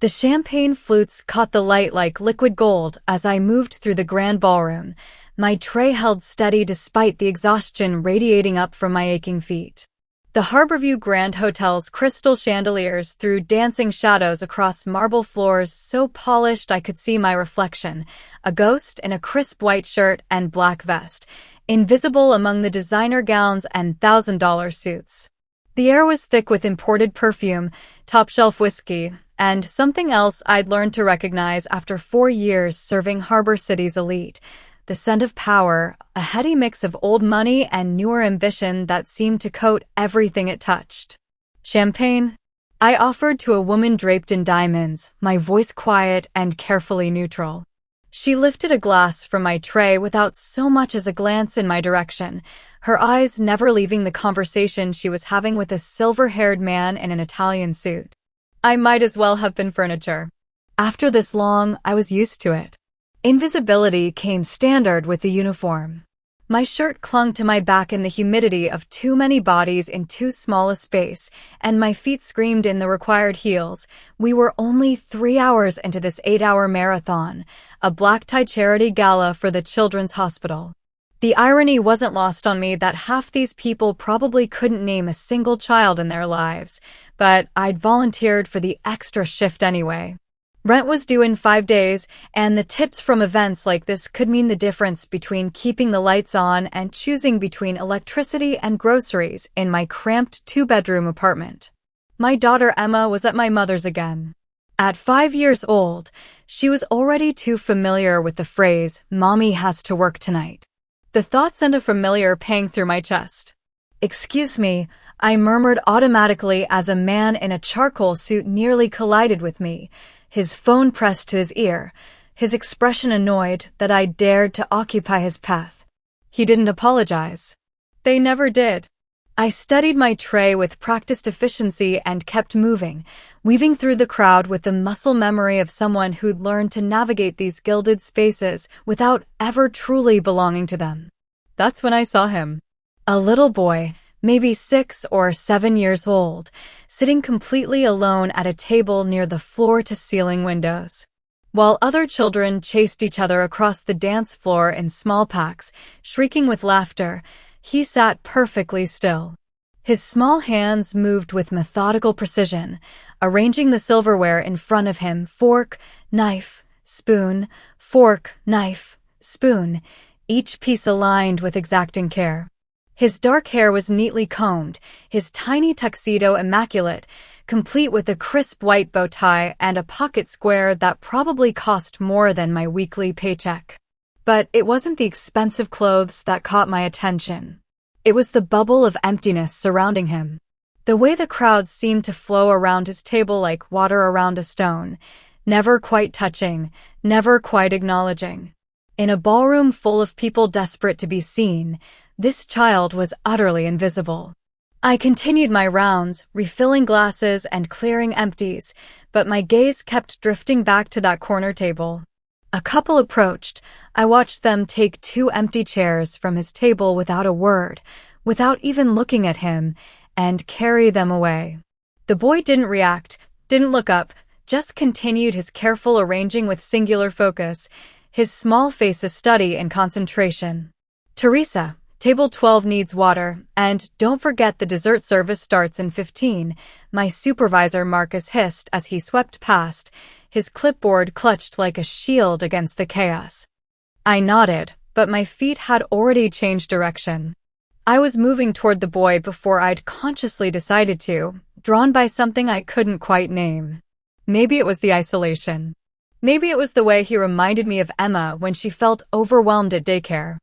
The champagne flutes caught the light like liquid gold as I moved through the grand ballroom, my tray held steady despite the exhaustion radiating up from my aching feet. The Harborview Grand Hotel's crystal chandeliers threw dancing shadows across marble floors so polished I could see my reflection, a ghost in a crisp white shirt and black vest, invisible among the designer gowns and $1,000 suits. The air was thick with imported perfume, top-shelf whiskey, and something else I'd learned to recognize after 4 years serving Harbor City's elite. The scent of power, a heady mix of old money and newer ambition that seemed to coat everything it touched. Champagne? I offered to a woman draped in diamonds, my voice quiet and carefully neutral. She lifted a glass from my tray without so much as a glance in my direction, her eyes never leaving the conversation she was having with a silver-haired man in an Italian suit. I might as well have been furniture. After this long, I was used to it. Invisibility came standard with the uniform. My shirt clung to my back in the humidity of too many bodies in too small a space, and my feet screamed in the required heels. We were only 3 hours into this 8-hour marathon, a black-tie charity gala for the Children's Hospital. The irony wasn't lost on me that half these people probably couldn't name a single child in their lives, but I'd volunteered for the extra shift anyway. Rent was due in 5 days, and the tips from events like this could mean the difference between keeping the lights on and choosing between electricity and groceries in my cramped 2-bedroom apartment. My daughter Emma was at my mother's again. At 5 years old, she was already too familiar with the phrase, "Mommy has to work tonight." The thought sent a familiar pang through my chest. "Excuse me," I murmured automatically as a man in a charcoal suit nearly collided with me, his phone pressed to his ear, his expression annoyed that I dared to occupy his path. He didn't apologize. They never did. I studied my tray with practiced efficiency and kept moving, weaving through the crowd with the muscle memory of someone who'd learned to navigate these gilded spaces without ever truly belonging to them. That's when I saw him. A little boy, maybe 6 or 7 years old, sitting completely alone at a table near the floor-to-ceiling windows. While other children chased each other across the dance floor in small packs, shrieking with laughter, he sat perfectly still. His small hands moved with methodical precision, arranging the silverware in front of him, fork, knife, spoon, fork, knife, spoon, each piece aligned with exacting care. His dark hair was neatly combed, his tiny tuxedo immaculate, complete with a crisp white bow tie and a pocket square that probably cost more than my weekly paycheck. But it wasn't the expensive clothes that caught my attention. It was the bubble of emptiness surrounding him. The way the crowd seemed to flow around his table like water around a stone, never quite touching, never quite acknowledging. In a ballroom full of people desperate to be seen, this child was utterly invisible. I continued my rounds, refilling glasses and clearing empties, but my gaze kept drifting back to that corner table. A couple approached. I watched them take 2 empty chairs from his table without a word, without even looking at him, and carry them away. The boy didn't react, didn't look up, just continued his careful arranging with singular focus, his small face a study in concentration. "Teresa, Table 12 needs water, and don't forget the dessert service starts in 15, my supervisor Marcus hissed as he swept past, his clipboard clutched like a shield against the chaos. I nodded, but my feet had already changed direction. I was moving toward the boy before I'd consciously decided to, drawn by something I couldn't quite name. Maybe it was the isolation. Maybe it was the way he reminded me of Emma when she felt overwhelmed at daycare.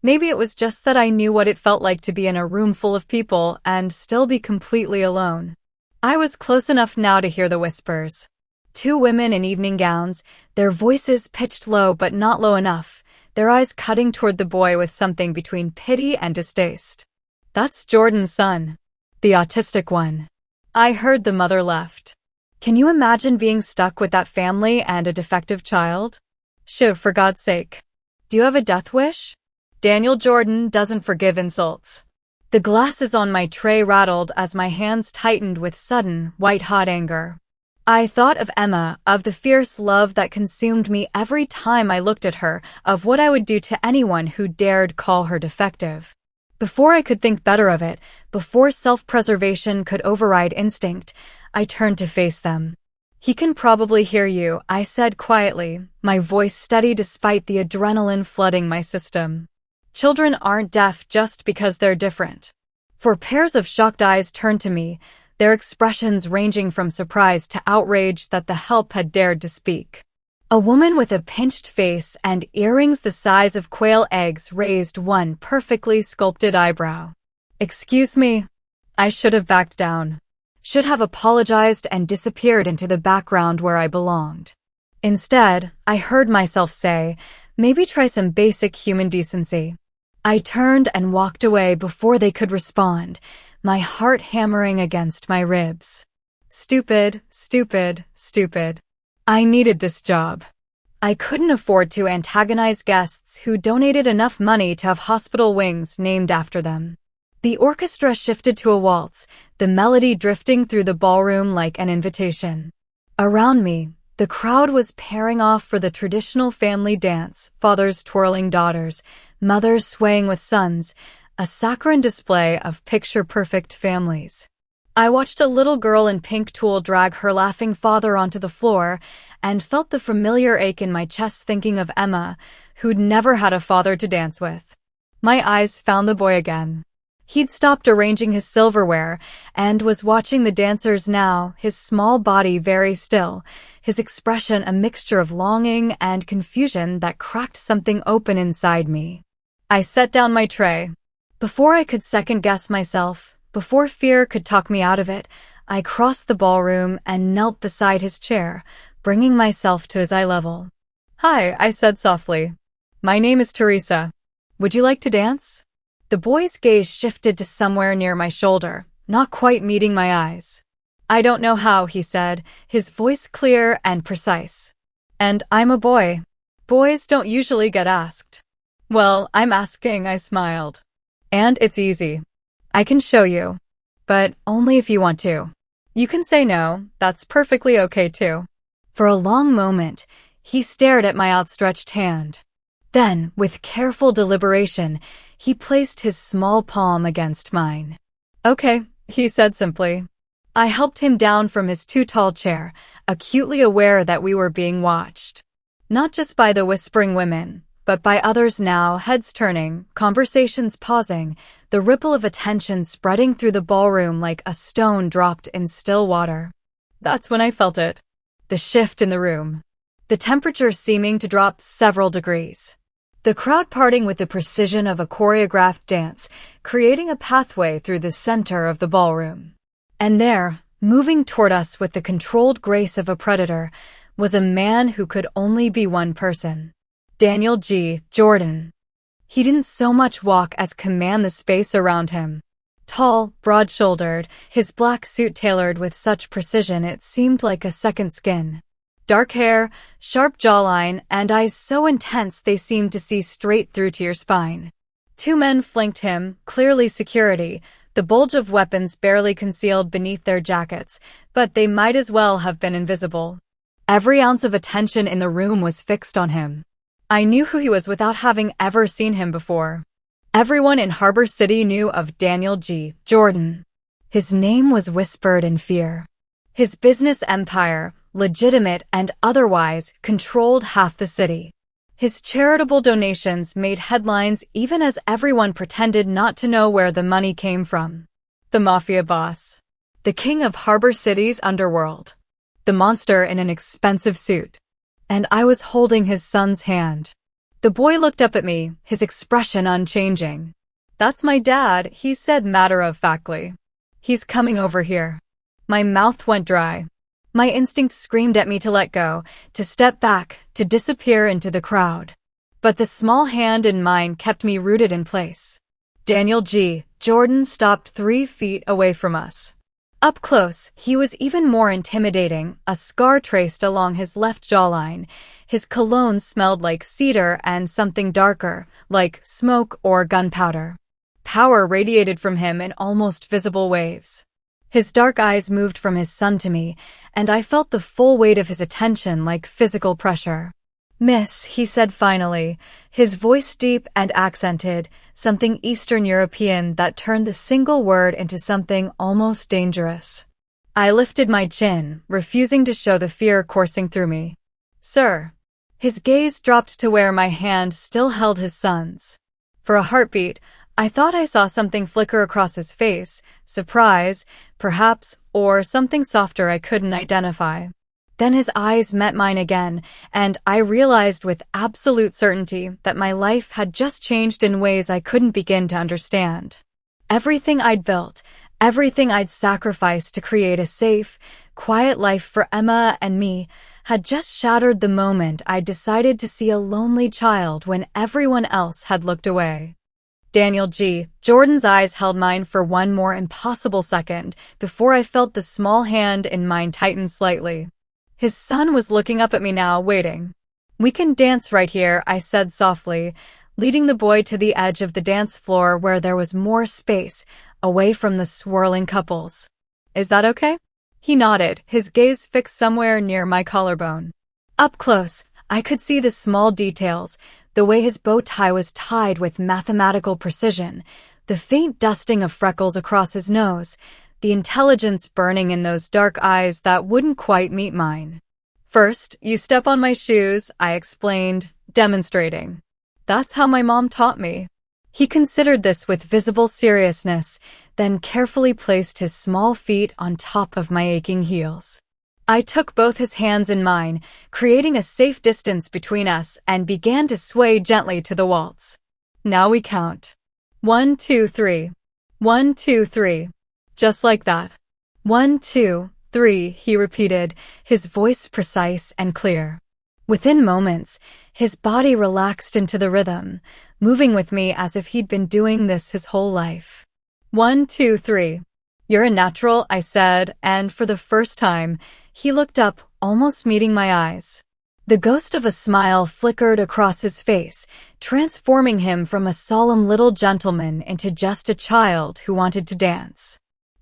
Maybe it was just that I knew what it felt like to be in a room full of people and still be completely alone. I was close enough now to hear the whispers. 2 women in evening gowns, their voices pitched low but not low enough, their eyes cutting toward the boy with something between pity and distaste. "That's Jordan's son. The autistic one." I heard the mother left. Can you imagine being stuck with that family and a defective child? Shoo, for God's sake. Do you have a death wish? Daniel Jordan doesn't forgive insults. The glasses on my tray rattled as my hands tightened with sudden, white-hot anger. I thought of Emma, of the fierce love that consumed me every time I looked at her, of what I would do to anyone who dared call her defective. Before I could think better of it, before self-preservation could override instinct, I turned to face them. "He can probably hear you," I said quietly, my voice steady despite the adrenaline flooding my system. Children aren't deaf just because they're different. Four pairs of shocked eyes turned to me, their expressions ranging from surprise to outrage that the help had dared to speak. A woman with a pinched face and earrings the size of quail eggs raised one perfectly sculpted eyebrow. "Excuse me." I should have backed down. Should have apologized and disappeared into the background where I belonged. Instead, I heard myself say, "Maybe try some basic human decency." I turned and walked away before they could respond, my heart hammering against my ribs. Stupid, stupid, stupid. I needed this job. I couldn't afford to antagonize guests who donated enough money to have hospital wings named after them. The orchestra shifted to a waltz, the melody drifting through the ballroom like an invitation. Around me, the crowd was pairing off for the traditional family dance, fathers twirling daughters, mothers swaying with sons, a saccharine display of picture-perfect families. I watched a little girl in pink tulle drag her laughing father onto the floor and felt the familiar ache in my chest thinking of Emma, who'd never had a father to dance with. My eyes found the boy again. He'd stopped arranging his silverware and was watching the dancers now, his small body very still, his expression a mixture of longing and confusion that cracked something open inside me. I set down my tray. Before I could second-guess myself, before fear could talk me out of it, I crossed the ballroom and knelt beside his chair, bringing myself to his eye level. "Hi," I said softly. "My name is Teresa. Would you like to dance?" The boy's gaze shifted to somewhere near my shoulder, not quite meeting my eyes. "I don't know how," he said, his voice clear and precise. "And I'm a boy. Boys don't usually get asked." "Well, I'm asking," I smiled. "And it's easy. I can show you. But only if you want to. You can say no, that's perfectly okay too." For a long moment, he stared at my outstretched hand. Then, with careful deliberation, he placed his small palm against mine. "Okay," he said simply. I helped him down from his too-tall chair, acutely aware that we were being watched. Not just by the whispering women, but by others now, heads turning, conversations pausing, the ripple of attention spreading through the ballroom like a stone dropped in still water. That's when I felt it. The shift in the room. The temperature seeming to drop several degrees. The crowd parting with the precision of a choreographed dance, creating a pathway through the center of the ballroom. And there, moving toward us with the controlled grace of a predator, was a man who could only be one person. Daniel G. Jordan. He didn't so much walk as command the space around him. Tall, broad-shouldered, his black suit tailored with such precision it seemed like a second skin. Dark hair, sharp jawline, and eyes so intense they seemed to see straight through to your spine. Two men flanked him, clearly security, the bulge of weapons barely concealed beneath their jackets, but they might as well have been invisible. Every ounce of attention in the room was fixed on him. I knew who he was without having ever seen him before. Everyone in Harbor City knew of Daniel G. Jordan. His name was whispered in fear. His business empire, legitimate and otherwise, controlled half the city. His charitable donations made headlines even as everyone pretended not to know where the money came from. The Mafia boss. The king of Harbor City's Underworld. The monster in an expensive suit. And I was holding his son's hand. The boy looked up at me, his expression unchanging. "That's my dad," he said matter-of-factly. "He's coming over here." My mouth went dry. My instinct screamed at me to let go, to step back, to disappear into the crowd. But the small hand in mine kept me rooted in place. Daniel G. Jordan stopped 3 feet away from us. Up close, he was even more intimidating, a scar traced along his left jawline. His cologne smelled like cedar and something darker, like smoke or gunpowder. Power radiated from him in almost visible waves. His dark eyes moved from his son to me, and I felt the full weight of his attention like physical pressure. "Miss," he said finally, his voice deep and accented, something Eastern European that turned the single word into something almost dangerous. I lifted my chin, refusing to show the fear coursing through me. "Sir." His gaze dropped to where my hand still held his son's. For a heartbeat, I thought I saw something flicker across his face, surprise, perhaps, or something softer I couldn't identify. Then his eyes met mine again, and I realized with absolute certainty that my life had just changed in ways I couldn't begin to understand. Everything I'd built, everything I'd sacrificed to create a safe, quiet life for Emma and me had just shattered the moment I decided to see a lonely child when everyone else had looked away. Daniel G. Jordan's eyes held mine for one more impossible second before I felt the small hand in mine tighten slightly. His son was looking up at me now, waiting. "We can dance right here," I said softly, leading the boy to the edge of the dance floor where there was more space, away from the swirling couples. "Is that okay?" He nodded, his gaze fixed somewhere near my collarbone. Up close, I could see the small details, the way his bow tie was tied with mathematical precision, the faint dusting of freckles across his nose, the intelligence burning in those dark eyes that wouldn't quite meet mine. "First, you step on my shoes," I explained, demonstrating. "That's how my mom taught me." He considered this with visible seriousness, then carefully placed his small feet on top of my aching heels. I took both his hands in mine, creating a safe distance between us, and began to sway gently to the waltz. "Now we count. 1, 2, 3. 1, 2, 3. Just like that. 1, 2, 3, he repeated, his voice precise and clear. Within moments, his body relaxed into the rhythm, moving with me as if he'd been doing this his whole life. 1, 2, 3. "You're a natural," I said, and for the first time, he looked up, almost meeting my eyes. The ghost of a smile flickered across his face, transforming him from a solemn little gentleman into just a child who wanted to dance.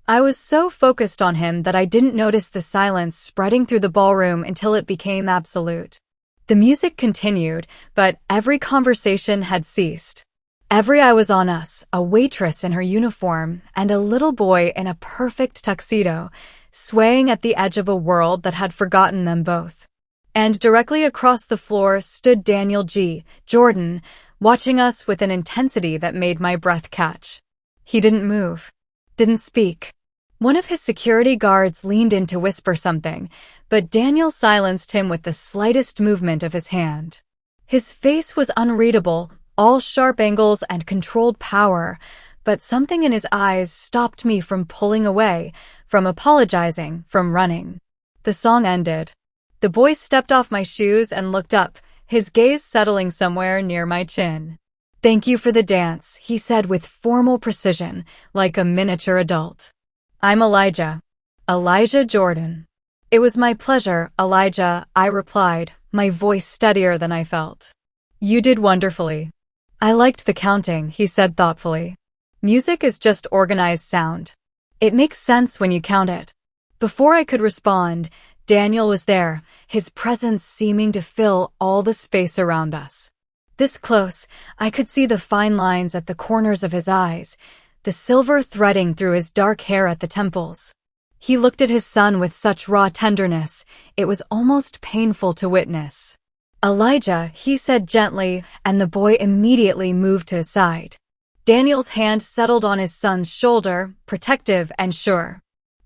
I was so focused on him that I didn't notice the silence spreading through the ballroom until it became absolute. The music continued, but every conversation had ceased. Every eye was on us, a waitress in her uniform and a little boy in a perfect tuxedo, swaying at the edge of a world that had forgotten them both. And directly across the floor stood Daniel G. Jordan, watching us with an intensity that made my breath catch. He didn't move, didn't speak. One of his security guards leaned in to whisper something, but Daniel silenced him with the slightest movement of his hand. His face was unreadable, all sharp angles and controlled power, but something in his eyes stopped me from pulling away, from apologizing, from running. The song ended. The boy stepped off my shoes and looked up, his gaze settling somewhere near my chin. "Thank you for the dance," he said with formal precision, like a miniature adult. "I'm Elijah. Elijah Jordan." "It was my pleasure, Elijah," I replied, my voice steadier than I felt. "You did wonderfully." "I liked the counting," he said thoughtfully. "Music is just organized sound. It makes sense when you count it." Before I could respond, Daniel was there, his presence seeming to fill all the space around us. This close, I could see the fine lines at the corners of his eyes, the silver threading through his dark hair at the temples. He looked at his son with such raw tenderness, it was almost painful to witness. "Elijah," he said gently, and the boy immediately moved to his side. Daniel's hand settled on his son's shoulder, protective and sure.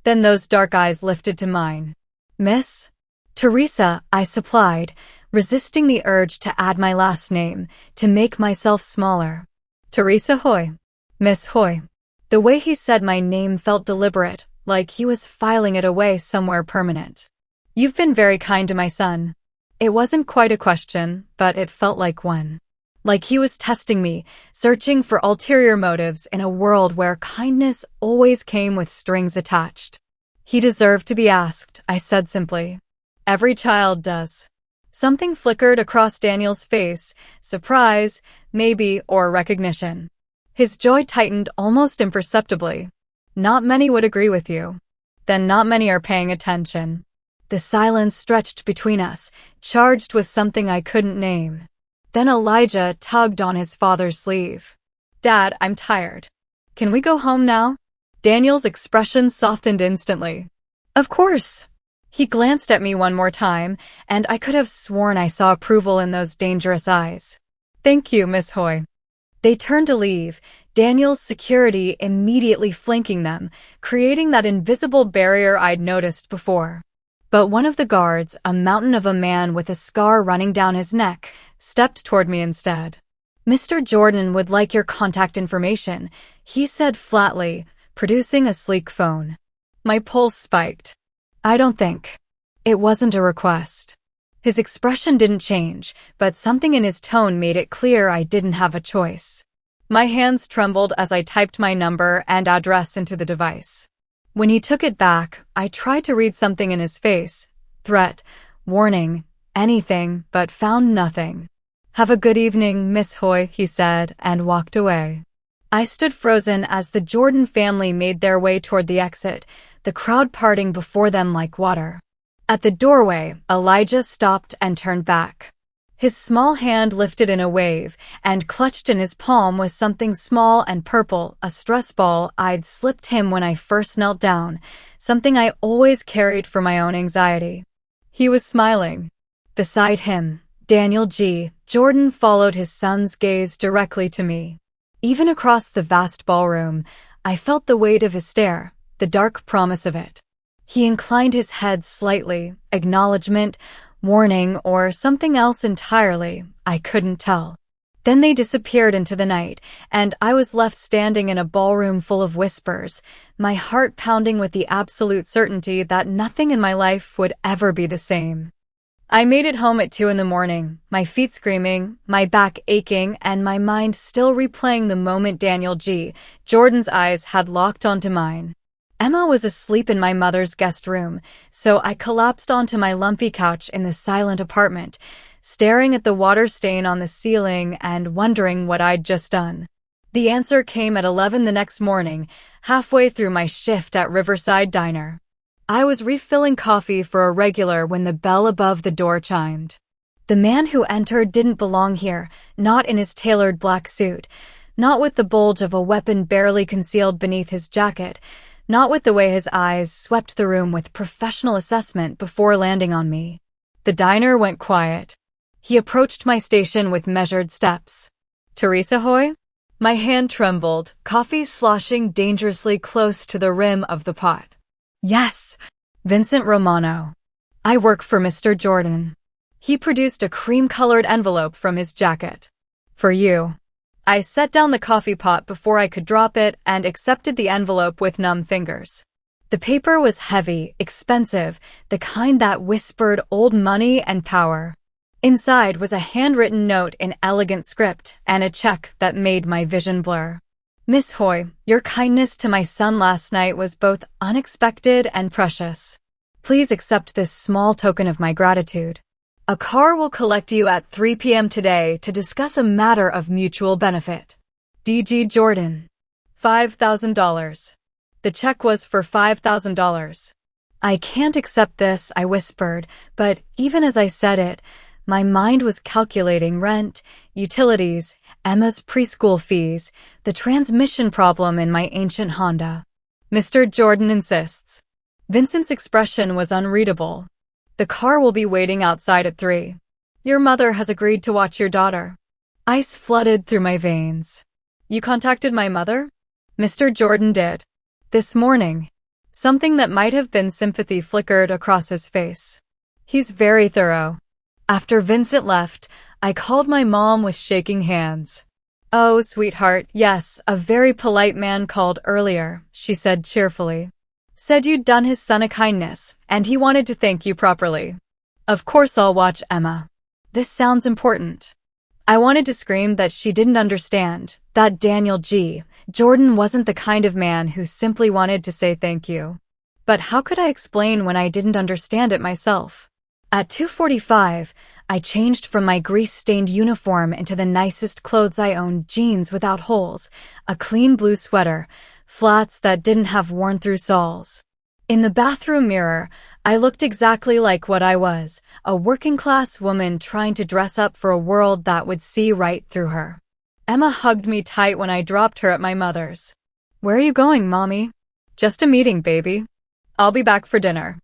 Then those dark eyes lifted to mine. "Miss?" "Teresa," I supplied, resisting the urge to add my last name, to make myself smaller. "Teresa Hoy. Miss Hoy." The way he said my name felt deliberate, like he was filing it away somewhere permanent. "You've been very kind to my son." It wasn't quite a question, but it felt like one. Like he was testing me, searching for ulterior motives in a world where kindness always came with strings attached. "He deserved to be asked," I said simply. "Every child does." Something flickered across Daniel's face, surprise, maybe, or recognition. His jaw tightened almost imperceptibly. "Not many would agree with you." Then not many are paying attention. The silence stretched between us, charged with something I couldn't name. Then Elijah tugged on his father's sleeve. Dad, I'm tired. Can we go home now? Daniel's expression softened instantly. Of course. He glanced at me one more time, and I could have sworn I saw approval in those dangerous eyes. Thank you, Miss Hoy. They turned to leave, Daniel's security immediately flanking them, creating that invisible barrier I'd noticed before. But one of the guards, a mountain of a man with a scar running down his neck, stepped toward me instead. Mr. Jordan would like your contact information, he said flatly, producing a sleek phone. My pulse spiked. I don't think. It wasn't a request. His expression didn't change, but something in his tone made it clear I didn't have a choice. My hands trembled as I typed my number and address into the device. When he took it back, I tried to read something in his face. Threat, warning, anything, but found nothing. Have a good evening, Miss Hoy, he said, and walked away. I stood frozen as the Jordan family made their way toward the exit, the crowd parting before them like water. At the doorway, Elijah stopped and turned back. His small hand lifted in a wave, and clutched in his palm was something small and purple, a stress ball I'd slipped him when I first knelt down, something I always carried for my own anxiety. He was smiling. Beside him, Daniel G. Jordan followed his son's gaze directly to me. Even across the vast ballroom, I felt the weight of his stare, the dark promise of it. He inclined his head slightly, acknowledgement, warning, or something else entirely, I couldn't tell. Then they disappeared into the night, and I was left standing in a ballroom full of whispers, my heart pounding with the absolute certainty that nothing in my life would ever be the same. I made it home at 2 a.m, my feet screaming, my back aching, and my mind still replaying the moment Daniel G. Jordan's eyes had locked onto mine. Emma was asleep in my mother's guest room, so I collapsed onto my lumpy couch in the silent apartment, staring at the water stain on the ceiling and wondering what I'd just done. The answer came at 11 the next morning, halfway through my shift at Riverside Diner. I was refilling coffee for a regular when the bell above the door chimed. The man who entered didn't belong here, not in his tailored black suit, not with the bulge of a weapon barely concealed beneath his jacket, not with the way his eyes swept the room with professional assessment before landing on me. The diner went quiet. He approached my station with measured steps. Teresa Hoy? My hand trembled, coffee sloshing dangerously close to the rim of the pot. Yes, Vincent Romano. I work for Mr. Jordan. He produced a cream-colored envelope from his jacket. For you. I set down the coffee pot before I could drop it and accepted the envelope with numb fingers. The paper was heavy, expensive, the kind that whispered old money and power. Inside was a handwritten note in elegant script and a check that made my vision blur. Miss Hoy, your kindness to my son last night was both unexpected and precious. Please accept this small token of my gratitude. A car will collect you at 3 p.m. today to discuss a matter of mutual benefit. D.G. Jordan. $5,000. The check was for $5,000. I can't accept this, I whispered, but even as I said it, my mind was calculating rent, utilities, Emma's preschool fees, the transmission problem in my ancient Honda. Mr. Jordan insists. Vincent's expression was unreadable. The car will be waiting outside at 3. Your mother has agreed to watch your daughter. Ice flooded through my veins. You contacted my mother? Mr. Jordan did. This morning. Something that might have been sympathy flickered across his face. He's very thorough. After Vincent left, I called my mom with shaking hands. Oh, sweetheart, yes, a very polite man called earlier, she said cheerfully. Said you'd done his son a kindness, and he wanted to thank you properly. Of course I'll watch Emma. This sounds important. I wanted to scream that she didn't understand, that Daniel G. Jordan wasn't the kind of man who simply wanted to say thank you. But how could I explain when I didn't understand it myself? At 2:45, I changed from my grease-stained uniform into the nicest clothes I owned, jeans without holes, a clean blue sweater, flats that didn't have worn-through soles. In the bathroom mirror, I looked exactly like what I was, a working-class woman trying to dress up for a world that would see right through her. Emma hugged me tight when I dropped her at my mother's. "Where are you going, Mommy?" "Just a meeting, baby. I'll be back for dinner."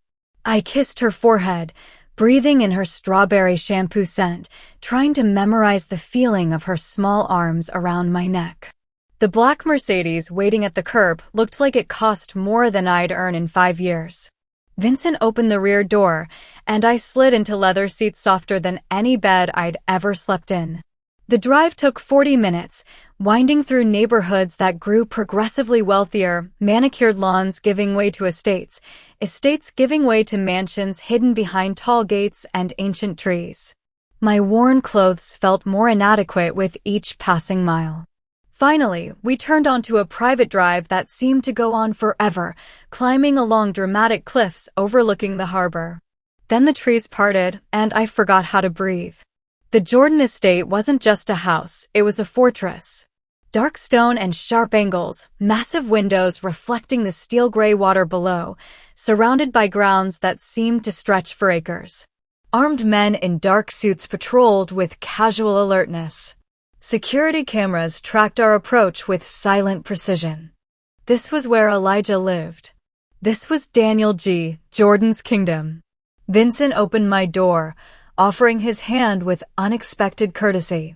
I kissed her forehead, breathing in her strawberry shampoo scent, trying to memorize the feeling of her small arms around my neck. The black Mercedes waiting at the curb looked like it cost more than I'd earn in 5 years. Vincent opened the rear door, and I slid into leather seats softer than any bed I'd ever slept in. The drive took 40 minutes, winding through neighborhoods that grew progressively wealthier, manicured lawns giving way to estates, estates giving way to mansions hidden behind tall gates and ancient trees. My worn clothes felt more inadequate with each passing mile. Finally, we turned onto a private drive that seemed to go on forever, climbing along dramatic cliffs overlooking the harbor. Then the trees parted, and I forgot how to breathe. The Jordan estate wasn't just a house, it was a fortress. Dark stone and sharp angles, massive windows reflecting the steel-gray water below, surrounded by grounds that seemed to stretch for acres. Armed men in dark suits patrolled with casual alertness. Security cameras tracked our approach with silent precision. This was where Elijah lived. This was Daniel G., Jordan's kingdom. Vincent opened my door, offering his hand with unexpected courtesy.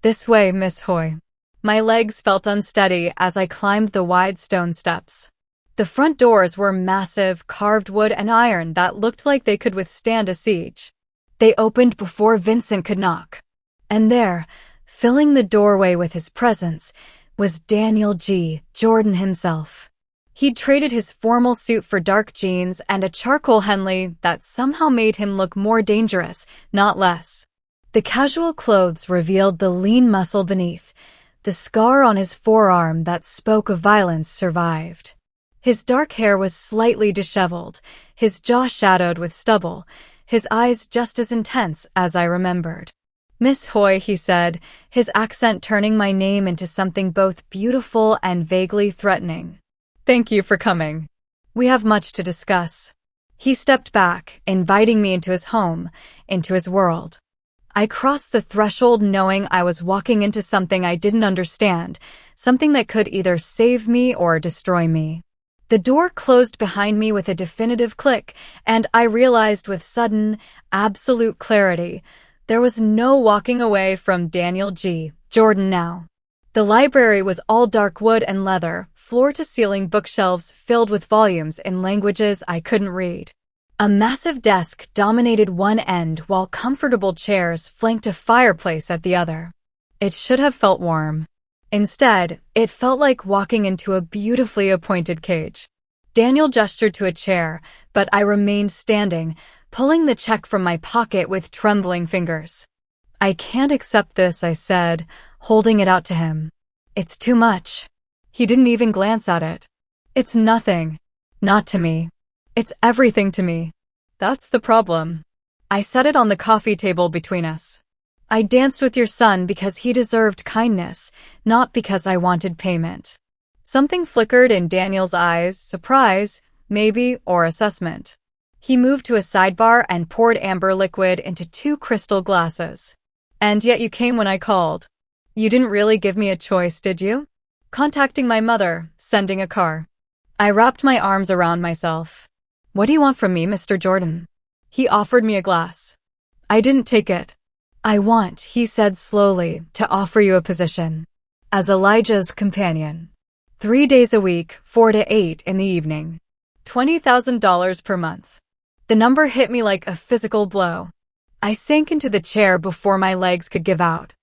"This way, Miss Hoy." My legs felt unsteady as I climbed the wide stone steps. The front doors were massive, carved wood and iron that looked like they could withstand a siege. They opened before Vincent could knock. And there, filling the doorway with his presence, was Daniel G., Jordan himself. He'd traded his formal suit for dark jeans and a charcoal Henley that somehow made him look more dangerous, not less. The casual clothes revealed the lean muscle beneath. The scar on his forearm that spoke of violence survived. His dark hair was slightly disheveled, his jaw shadowed with stubble, his eyes just as intense as I remembered. "Miss Hoy," he said, his accent turning my name into something both beautiful and vaguely threatening. "Thank you for coming. We have much to discuss." He stepped back, inviting me into his home, into his world. I crossed the threshold knowing I was walking into something I didn't understand, something that could either save me or destroy me. The door closed behind me with a definitive click, and I realized with sudden, absolute clarity, there was no walking away from Daniel G. Jordan now. The library was all dark wood and leather, floor-to-ceiling bookshelves filled with volumes in languages I couldn't read. A massive desk dominated one end while comfortable chairs flanked a fireplace at the other. It should have felt warm. Instead, it felt like walking into a beautifully appointed cage. Daniel gestured to a chair, but I remained standing, pulling the check from my pocket with trembling fingers. "I can't accept this," I said, holding it out to him. "It's too much." He didn't even glance at it. "It's nothing. Not to me. It's everything to me." "That's the problem." I set it on the coffee table between us. "I danced with your son because he deserved kindness, not because I wanted payment." Something flickered in Daniel's eyes, surprise, maybe, or assessment. He moved to a sidebar and poured amber liquid into 2 crystal glasses. "And yet you came when I called. You didn't really give me a choice, did you?" "Contacting my mother, sending a car." I wrapped my arms around myself. "What do you want from me, Mr. Jordan?" He offered me a glass. I didn't take it. "I want," he said slowly, "to offer you a position. As Elijah's companion. 3 days a week, 4 to 8 in the evening. $20,000 per month." The number hit me like a physical blow. I sank into the chair before my legs could give out.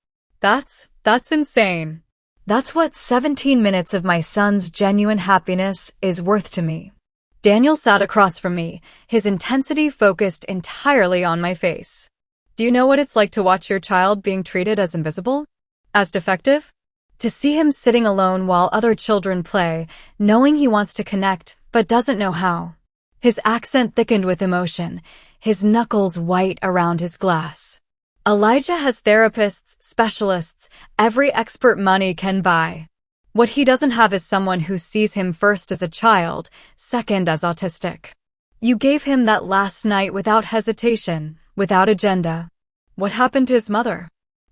That's insane. That's what 17 minutes of my son's genuine happiness is worth to me. Daniel sat across from me, his intensity focused entirely on my face. "Do you know what it's like to watch your child being treated as invisible? As defective? To see him sitting alone while other children play, knowing he wants to connect, but doesn't know how." His accent thickened with emotion, his knuckles white around his glass. "Elijah has therapists, specialists, every expert money can buy. What he doesn't have is someone who sees him first as a child, second as autistic. You gave him that last night without hesitation, without agenda. What happened to his mother?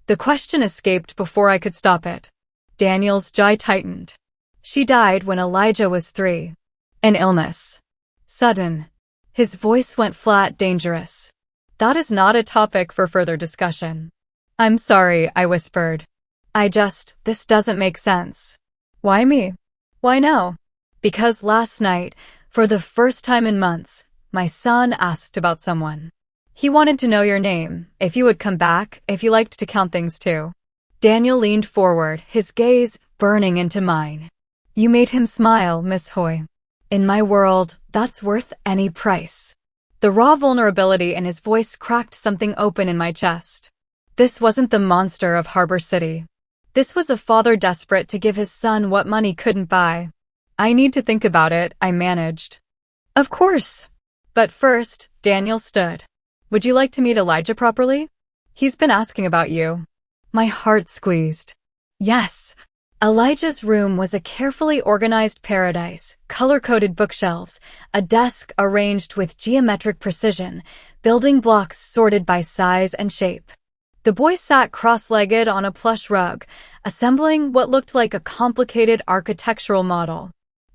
The question escaped before I could stop it. Daniel's jaw tightened. She died when Elijah was 3. An illness. Sudden. His voice went flat, dangerous. That is not a topic for further discussion. I'm sorry, I whispered. This doesn't make sense. Why me? Why no? Because last night, for the first time in months, my son asked about someone. He wanted to know your name, if you would come back, if you liked to count things too. Daniel leaned forward, his gaze burning into mine. You made him smile, Miss Hoy. In my world, that's worth any price. The raw vulnerability in his voice cracked something open in my chest. This wasn't the monster of Harbor City. This was a father desperate to give his son what money couldn't buy. I need to think about it, I managed. Of course. But first, Daniel stood. Would you like to meet Elijah properly? He's been asking about you. My heart squeezed. Yes. Elijah's room was a carefully organized paradise, color-coded bookshelves, a desk arranged with geometric precision, building blocks sorted by size and shape. The boy sat cross-legged on a plush rug, assembling what looked like a complicated architectural model.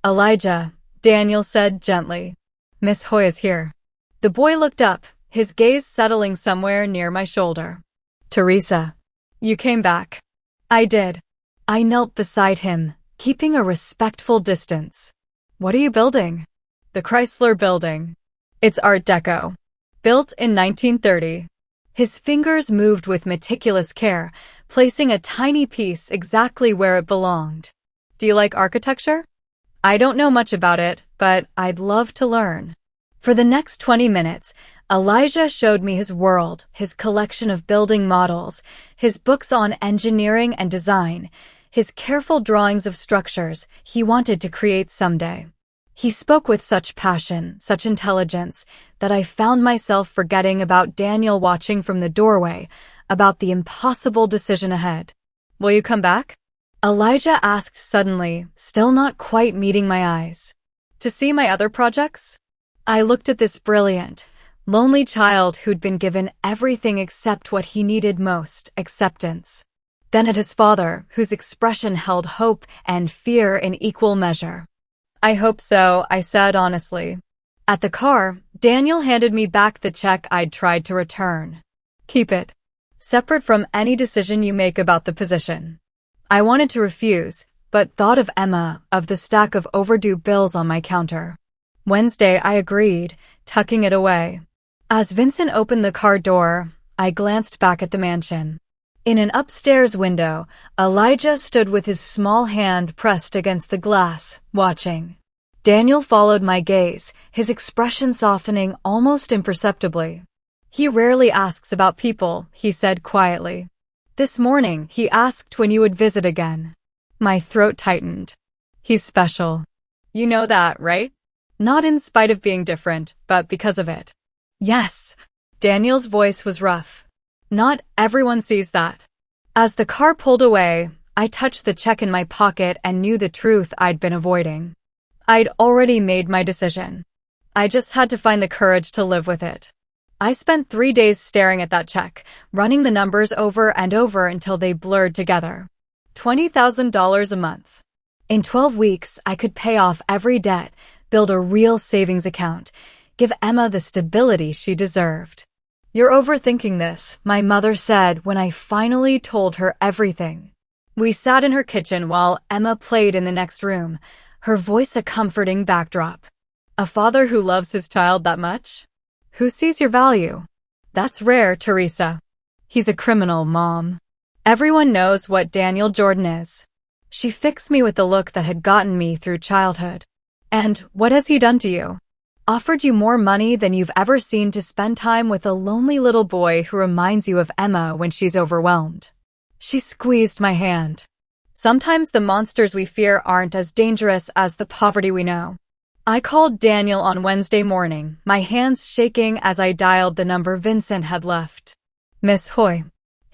Elijah, Daniel said gently. Miss Hoy is here. The boy looked up, his gaze settling somewhere near my shoulder. Teresa. You came back. I did. I knelt beside him, keeping a respectful distance. What are you building? The Chrysler Building. It's Art Deco. Built in 1930. His fingers moved with meticulous care, placing a tiny piece exactly where it belonged. Do you like architecture? I don't know much about it, but I'd love to learn. For the next 20 minutes, Elijah showed me his world, his collection of building models, his books on engineering and design, his careful drawings of structures he wanted to create someday. He spoke with such passion, such intelligence, that I found myself forgetting about Daniel watching from the doorway, about the impossible decision ahead. Will you come back? Elijah asked suddenly, still not quite meeting my eyes. To see my other projects? I looked at this brilliant, lonely child who'd been given everything except what he needed most, acceptance. Then at his father, whose expression held hope and fear in equal measure. I hope so, I said honestly. At the car, Daniel handed me back the check I'd tried to return. Keep it. Separate from any decision you make about the position. I wanted to refuse, but thought of Emma, of the stack of overdue bills on my counter. Wednesday, I agreed, tucking it away. As Vincent opened the car door, I glanced back at the mansion. In an upstairs window, Elijah stood with his small hand pressed against the glass, watching. Daniel followed my gaze, his expression softening almost imperceptibly. He rarely asks about people, he said quietly. This morning, he asked when you would visit again. My throat tightened. He's special. You know that, right? Not in spite of being different, but because of it. Yes. Daniel's voice was rough. Not everyone sees that. As the car pulled away, I touched the check in my pocket and knew the truth I'd been avoiding. I'd already made my decision. I just had to find the courage to live with it. I spent 3 days staring at that check, running the numbers over and over until they blurred together. $20,000 a month. In 12 weeks, I could pay off every debt, build a real savings account, give Emma the stability she deserved. You're overthinking this, my mother said when I finally told her everything. We sat in her kitchen while Emma played in the next room, her voice a comforting backdrop. A father who loves his child that much? Who sees your value? That's rare, Teresa. He's a criminal, Mom. Everyone knows what Daniel Jordan is. She fixed me with the look that had gotten me through childhood. And what has he done to you? Offered you more money than you've ever seen to spend time with a lonely little boy who reminds you of Emma when she's overwhelmed. She squeezed my hand. Sometimes the monsters we fear aren't as dangerous as the poverty we know. I called Daniel on Wednesday morning, my hands shaking as I dialed the number Vincent had left. Miss Hoy.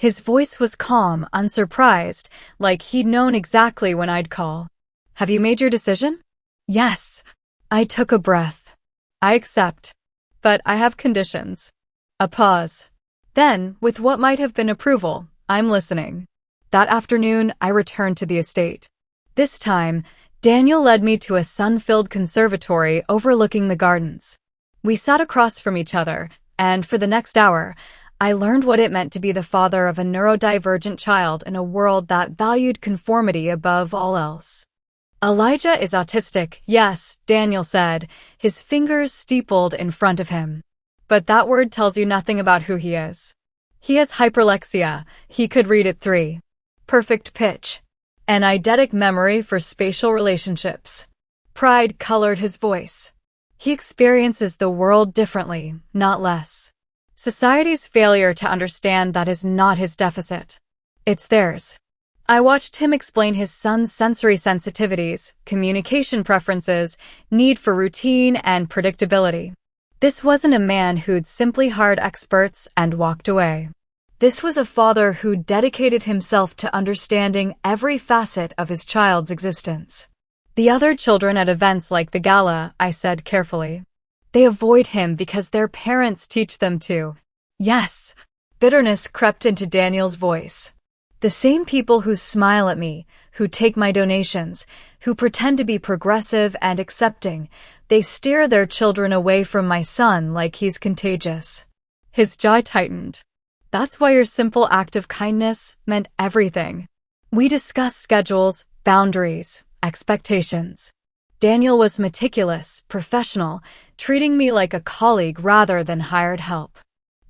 His voice was calm, unsurprised, like he'd known exactly when I'd call. Have you made your decision? Yes. I took a breath. I accept. But I have conditions. A pause. Then, with what might have been approval, I'm listening. That afternoon, I returned to the estate. This time, Daniel led me to a sun-filled conservatory overlooking the gardens. We sat across from each other, and for the next hour, I learned what it meant to be the father of a neurodivergent child in a world that valued conformity above all else. Elijah is autistic, yes, Daniel said, his fingers steepled in front of him. But that word tells you nothing about who he is. He has hyperlexia, he could read at 3. Perfect pitch. An eidetic memory for spatial relationships. Pride colored his voice. He experiences the world differently, not less. Society's failure to understand that is not his deficit. It's theirs. I watched him explain his son's sensory sensitivities, communication preferences, need for routine and predictability. This wasn't a man who'd simply hired experts and walked away. This was a father who dedicated himself to understanding every facet of his child's existence. The other children at events like the gala, I said carefully. They avoid him because their parents teach them to. Yes. Bitterness crept into Daniel's voice. The same people who smile at me, who take my donations, who pretend to be progressive and accepting, they steer their children away from my son like he's contagious. His jaw tightened. That's why your simple act of kindness meant everything. We discussed schedules, boundaries, expectations. Daniel was meticulous, professional, treating me like a colleague rather than hired help.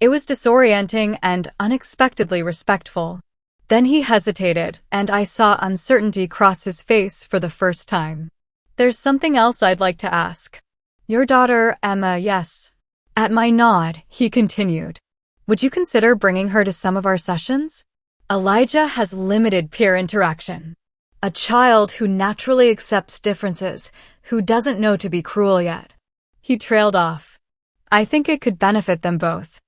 It was disorienting and unexpectedly respectful. Then he hesitated, and I saw uncertainty cross his face for the first time. There's something else I'd like to ask. Your daughter, Emma, yes. At my nod, he continued. Would you consider bringing her to some of our sessions? Elijah has limited peer interaction. A child who naturally accepts differences, who doesn't know to be cruel yet. He trailed off. I think it could benefit them both.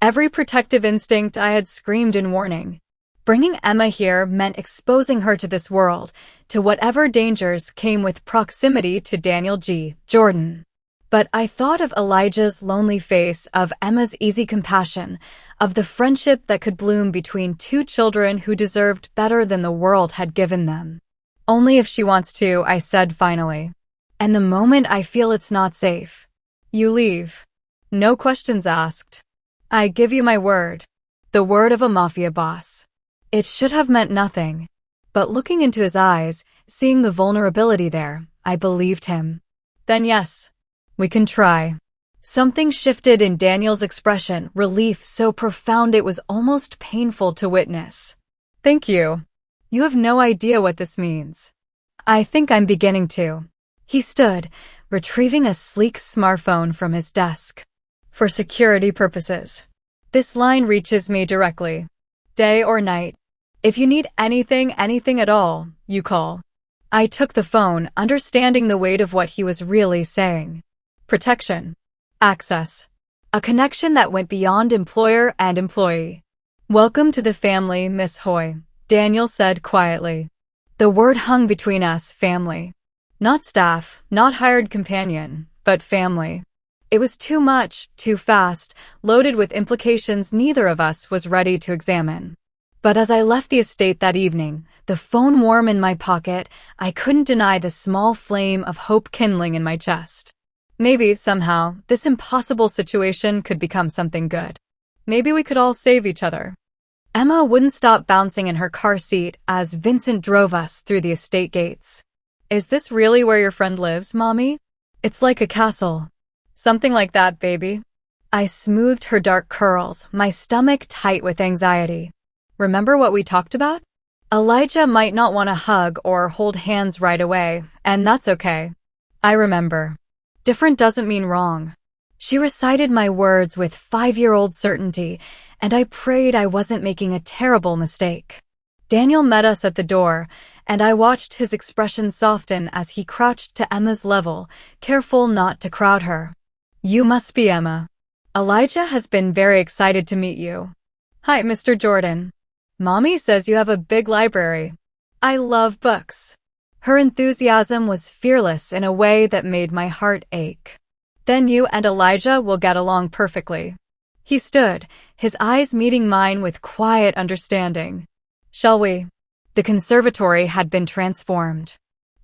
Every protective instinct I had screamed in warning. Bringing Emma here meant exposing her to this world, to whatever dangers came with proximity to Daniel G. Jordan. But I thought of Elijah's lonely face, of Emma's easy compassion, of the friendship that could bloom between two children who deserved better than the world had given them. Only if she wants to, I said finally. And the moment I feel it's not safe, you leave. No questions asked. I give you my word. The word of a Mafia boss. It should have meant nothing. But looking into his eyes, seeing the vulnerability there, I believed him. Then yes, we can try. Something shifted in Daniel's expression, relief so profound it was almost painful to witness. Thank you. You have no idea what this means. I think I'm beginning to. He stood, retrieving a sleek smartphone from his desk. For security purposes. This line reaches me directly. Day or night. If you need anything at all, you call. I took the phone, understanding the weight of what he was really saying. Protection. Access. A connection that went beyond employer and employee. Welcome to the family, Miss Hoy, Daniel said quietly. The word hung between us, family. Not staff, not hired companion, but family. It was too much, too fast, loaded with implications neither of us was ready to examine. But as I left the estate that evening, the phone warm in my pocket, I couldn't deny the small flame of hope kindling in my chest. Maybe, somehow, this impossible situation could become something good. Maybe we could all save each other. Emma wouldn't stop bouncing in her car seat as Vincent drove us through the estate gates. Is this really where your friend lives, Mommy? It's like a castle. Something like that, baby. I smoothed her dark curls, my stomach tight with anxiety. Remember what we talked about? Elijah might not want to hug or hold hands right away, and that's okay. I remember. Different doesn't mean wrong. She recited my words with 5-year-old certainty, and I prayed I wasn't making a terrible mistake. Daniel met us at the door, and I watched his expression soften as he crouched to Emma's level, careful not to crowd her. You must be Emma. Elijah has been very excited to meet you. Hi, Mr. Jordan. Mommy says you have a big library. I love books. Her enthusiasm was fearless in a way that made my heart ache. Then you and Elijah will get along perfectly. He stood, his eyes meeting mine with quiet understanding. Shall we? The conservatory had been transformed.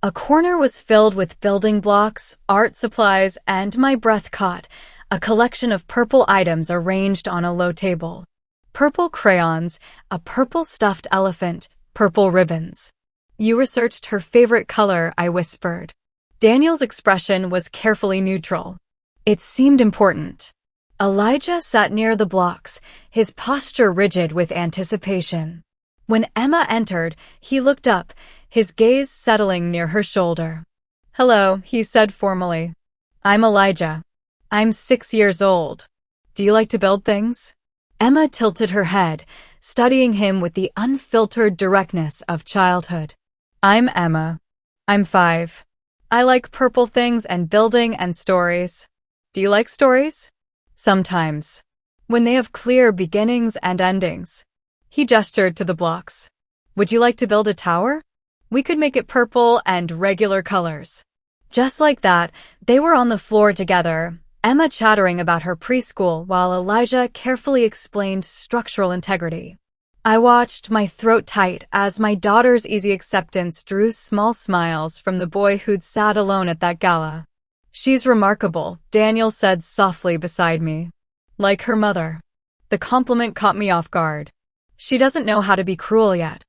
A corner was filled with building blocks, art supplies, and my breath caught, a collection of purple items arranged on a low table. Purple crayons, a purple stuffed elephant, purple ribbons. You researched her favorite color, I whispered. Daniel's expression was carefully neutral. It seemed important. Elijah sat near the blocks, his posture rigid with anticipation. When Emma entered, he looked up, his gaze settling near her shoulder. Hello, he said formally. I'm Elijah. I'm 6 years old. Do you like to build things? Emma tilted her head, studying him with the unfiltered directness of childhood. I'm Emma. I'm 5. I like purple things and building and stories. Do you like stories? Sometimes. When they have clear beginnings and endings. He gestured to the blocks. Would you like to build a tower? We could make it purple and regular colors. Just like that, they were on the floor together, Emma chattering about her preschool while Elijah carefully explained structural integrity. I watched, my throat tight, as my daughter's easy acceptance drew small smiles from the boy who'd sat alone at that gala. She's remarkable, Daniel said softly beside me. Like her mother. The compliment caught me off guard. She doesn't know how to be cruel yet.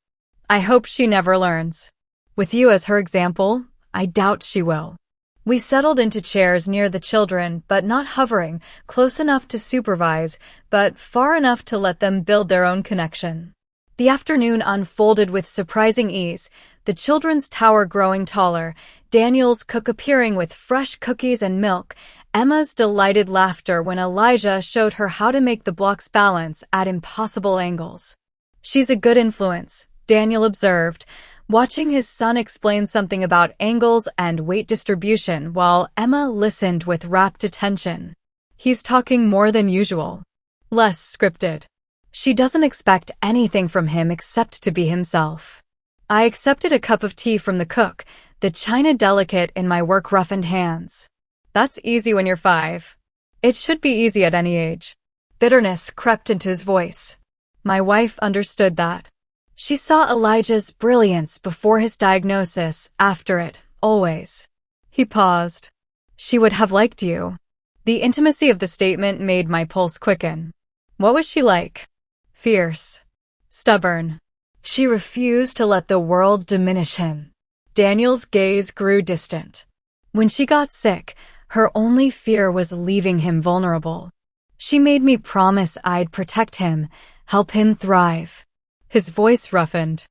I hope she never learns. With you as her example, I doubt she will. We settled into chairs near the children, but not hovering, close enough to supervise, but far enough to let them build their own connection. The afternoon unfolded with surprising ease, the children's tower growing taller, Daniel's cook appearing with fresh cookies and milk, Emma's delighted laughter when Elijah showed her how to make the blocks balance at impossible angles. She's a good influence, Daniel observed, watching his son explain something about angles and weight distribution while Emma listened with rapt attention. He's talking more than usual. Less scripted. She doesn't expect anything from him except to be himself. I accepted a cup of tea from the cook, the china delicate in my work-roughened hands. That's easy when you're 5. It should be easy at any age. Bitterness crept into his voice. My wife understood that. She saw Elijah's brilliance before his diagnosis, after it, always. He paused. She would have liked you. The intimacy of the statement made my pulse quicken. What was she like? Fierce. Stubborn. She refused to let the world diminish him. Daniel's gaze grew distant. When she got sick, her only fear was leaving him vulnerable. She made me promise I'd protect him, help him thrive. His voice roughened.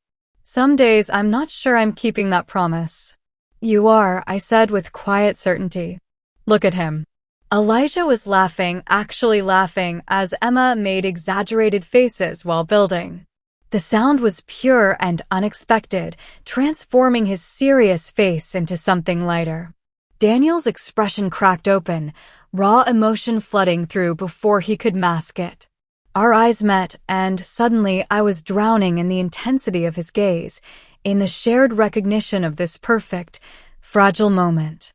Some days I'm not sure I'm keeping that promise. You are, I said with quiet certainty. Look at him. Elijah was laughing, actually laughing, as Emma made exaggerated faces while building. The sound was pure and unexpected, transforming his serious face into something lighter. Daniel's expression cracked open, raw emotion flooding through before he could mask it. Our eyes met, and suddenly I was drowning in the intensity of his gaze, in the shared recognition of this perfect, fragile moment.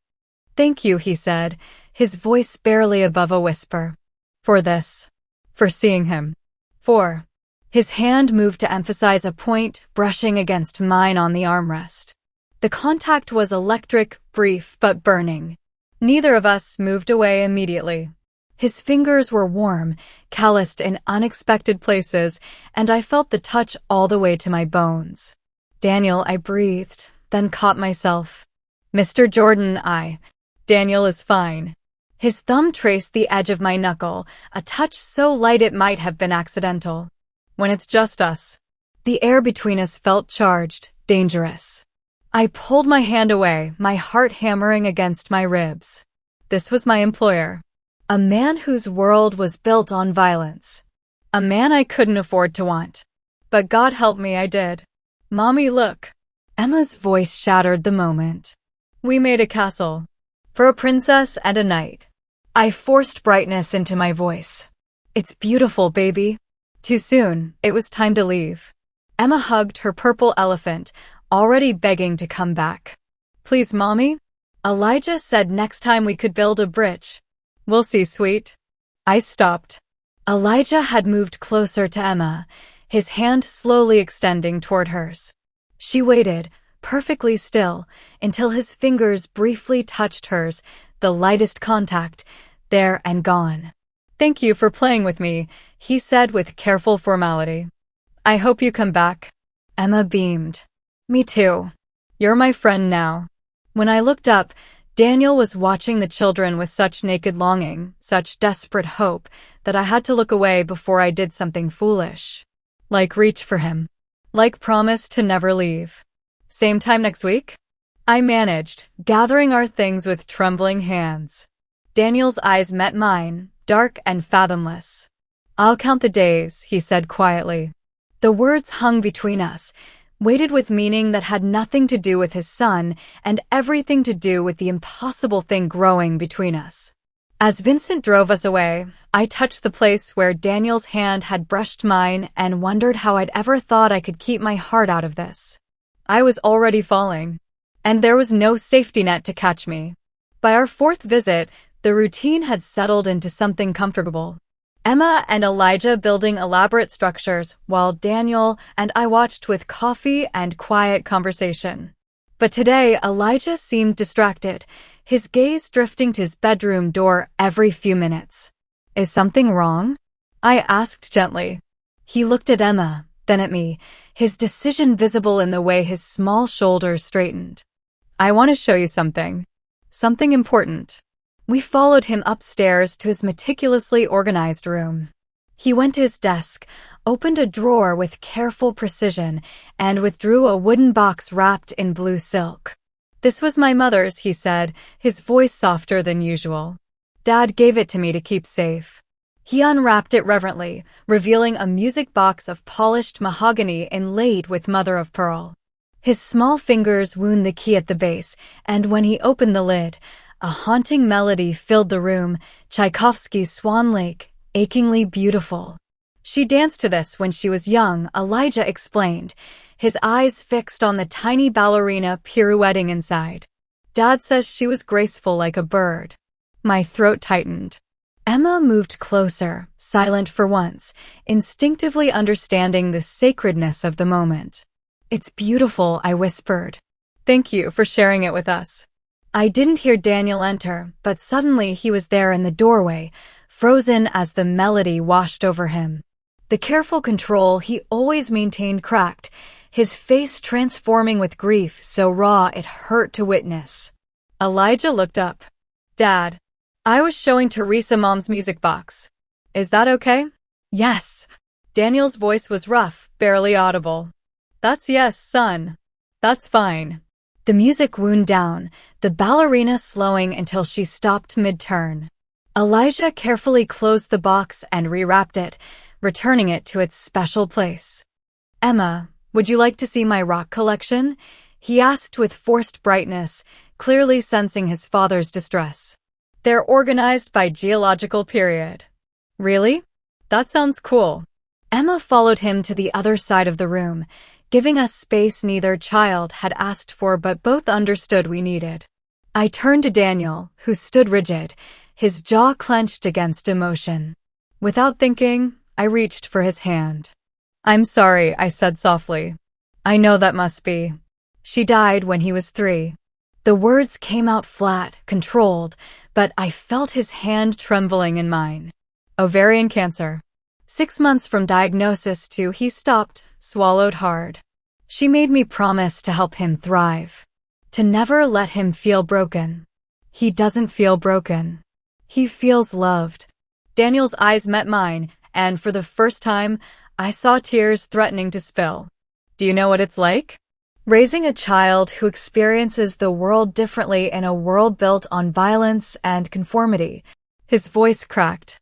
Thank you, he said, his voice barely above a whisper. For this. For seeing him. For. His hand moved to emphasize a point, brushing against mine on the armrest. The contact was electric, brief, but burning. Neither of us moved away immediately. His fingers were warm, calloused in unexpected places, and I felt the touch all the way to my bones. Daniel, I breathed, then caught myself. Mr. Jordan, Daniel is fine. His thumb traced the edge of my knuckle, a touch so light it might have been accidental. When it's just us. The air between us felt charged, dangerous. I pulled my hand away, my heart hammering against my ribs. This was my employer. A man whose world was built on violence. A man I couldn't afford to want. But God help me, I did. Mommy, look. Emma's voice shattered the moment. We made a castle. For a princess and a knight. I forced brightness into my voice. It's beautiful, baby. Too soon, it was time to leave. Emma hugged her purple elephant, already begging to come back. Please, Mommy? Elijah said next time we could build a bridge. We'll see, sweet. I stopped. Elijah had moved closer to Emma, his hand slowly extending toward hers. She waited, perfectly still, until his fingers briefly touched hers, the lightest contact, there and gone. Thank you for playing with me, he said with careful formality. I hope you come back. Emma beamed. Me too. You're my friend now. When I looked up, Daniel was watching the children with such naked longing, such desperate hope, that I had to look away before I did something foolish. Like reach for him. Like promise to never leave. Same time next week? I managed, gathering our things with trembling hands. Daniel's eyes met mine, dark and fathomless. I'll count the days, he said quietly. The words hung between us, weighted with meaning that had nothing to do with his son and everything to do with the impossible thing growing between us. As Vincent drove us away, I touched the place where Daniel's hand had brushed mine and wondered how I'd ever thought I could keep my heart out of this. I was already falling, and there was no safety net to catch me. By our fourth visit, the routine had settled into something comfortable. Emma and Elijah building elaborate structures, while Daniel and I watched with coffee and quiet conversation. But today, Elijah seemed distracted, his gaze drifting to his bedroom door every few minutes. Is something wrong? I asked gently. He looked at Emma, then at me, his decision visible in the way his small shoulders straightened. I want to show you something. Something important. We followed him upstairs to his meticulously organized room. He went to his desk, opened a drawer with careful precision, and withdrew a wooden box wrapped in blue silk. This was my mother's, he said, his voice softer than usual. Dad gave it to me to keep safe. He unwrapped it reverently, revealing a music box of polished mahogany inlaid with mother-of-pearl. His small fingers wound the key at the base, and when he opened the lid, a haunting melody filled the room, Tchaikovsky's Swan Lake, achingly beautiful. She danced to this when she was young, Elijah explained, his eyes fixed on the tiny ballerina pirouetting inside. Dad says she was graceful like a bird. My throat tightened. Emma moved closer, silent for once, instinctively understanding the sacredness of the moment. It's beautiful, I whispered. Thank you for sharing it with us. I didn't hear Daniel enter, but suddenly he was there in the doorway, frozen as the melody washed over him. The careful control he always maintained cracked, his face transforming with grief so raw it hurt to witness. Elijah looked up. Dad, I was showing Teresa Mom's music box. Is that okay? Yes. Daniel's voice was rough, barely audible. That's yes, son. That's fine. The music wound down, the ballerina slowing until she stopped mid-turn. Elijah carefully closed the box and rewrapped it, returning it to its special place. Emma, would you like to see my rock collection? He asked with forced brightness, clearly sensing his father's distress. They're organized by geological period. Really? That sounds cool. Emma followed him to the other side of the room, giving us space neither child had asked for but both understood we needed. I turned to Daniel, who stood rigid, his jaw clenched against emotion. Without thinking, I reached for his hand. I'm sorry, I said softly. I know that must be. She died when he was 3. The words came out flat, controlled, but I felt his hand trembling in mine. Ovarian cancer. 6 months from diagnosis to he stopped, swallowed hard. She made me promise to help him thrive. To never let him feel broken. He doesn't feel broken. He feels loved. Daniel's eyes met mine, and for the first time, I saw tears threatening to spill. Do you know what it's like? Raising a child who experiences the world differently in a world built on violence and conformity. His voice cracked.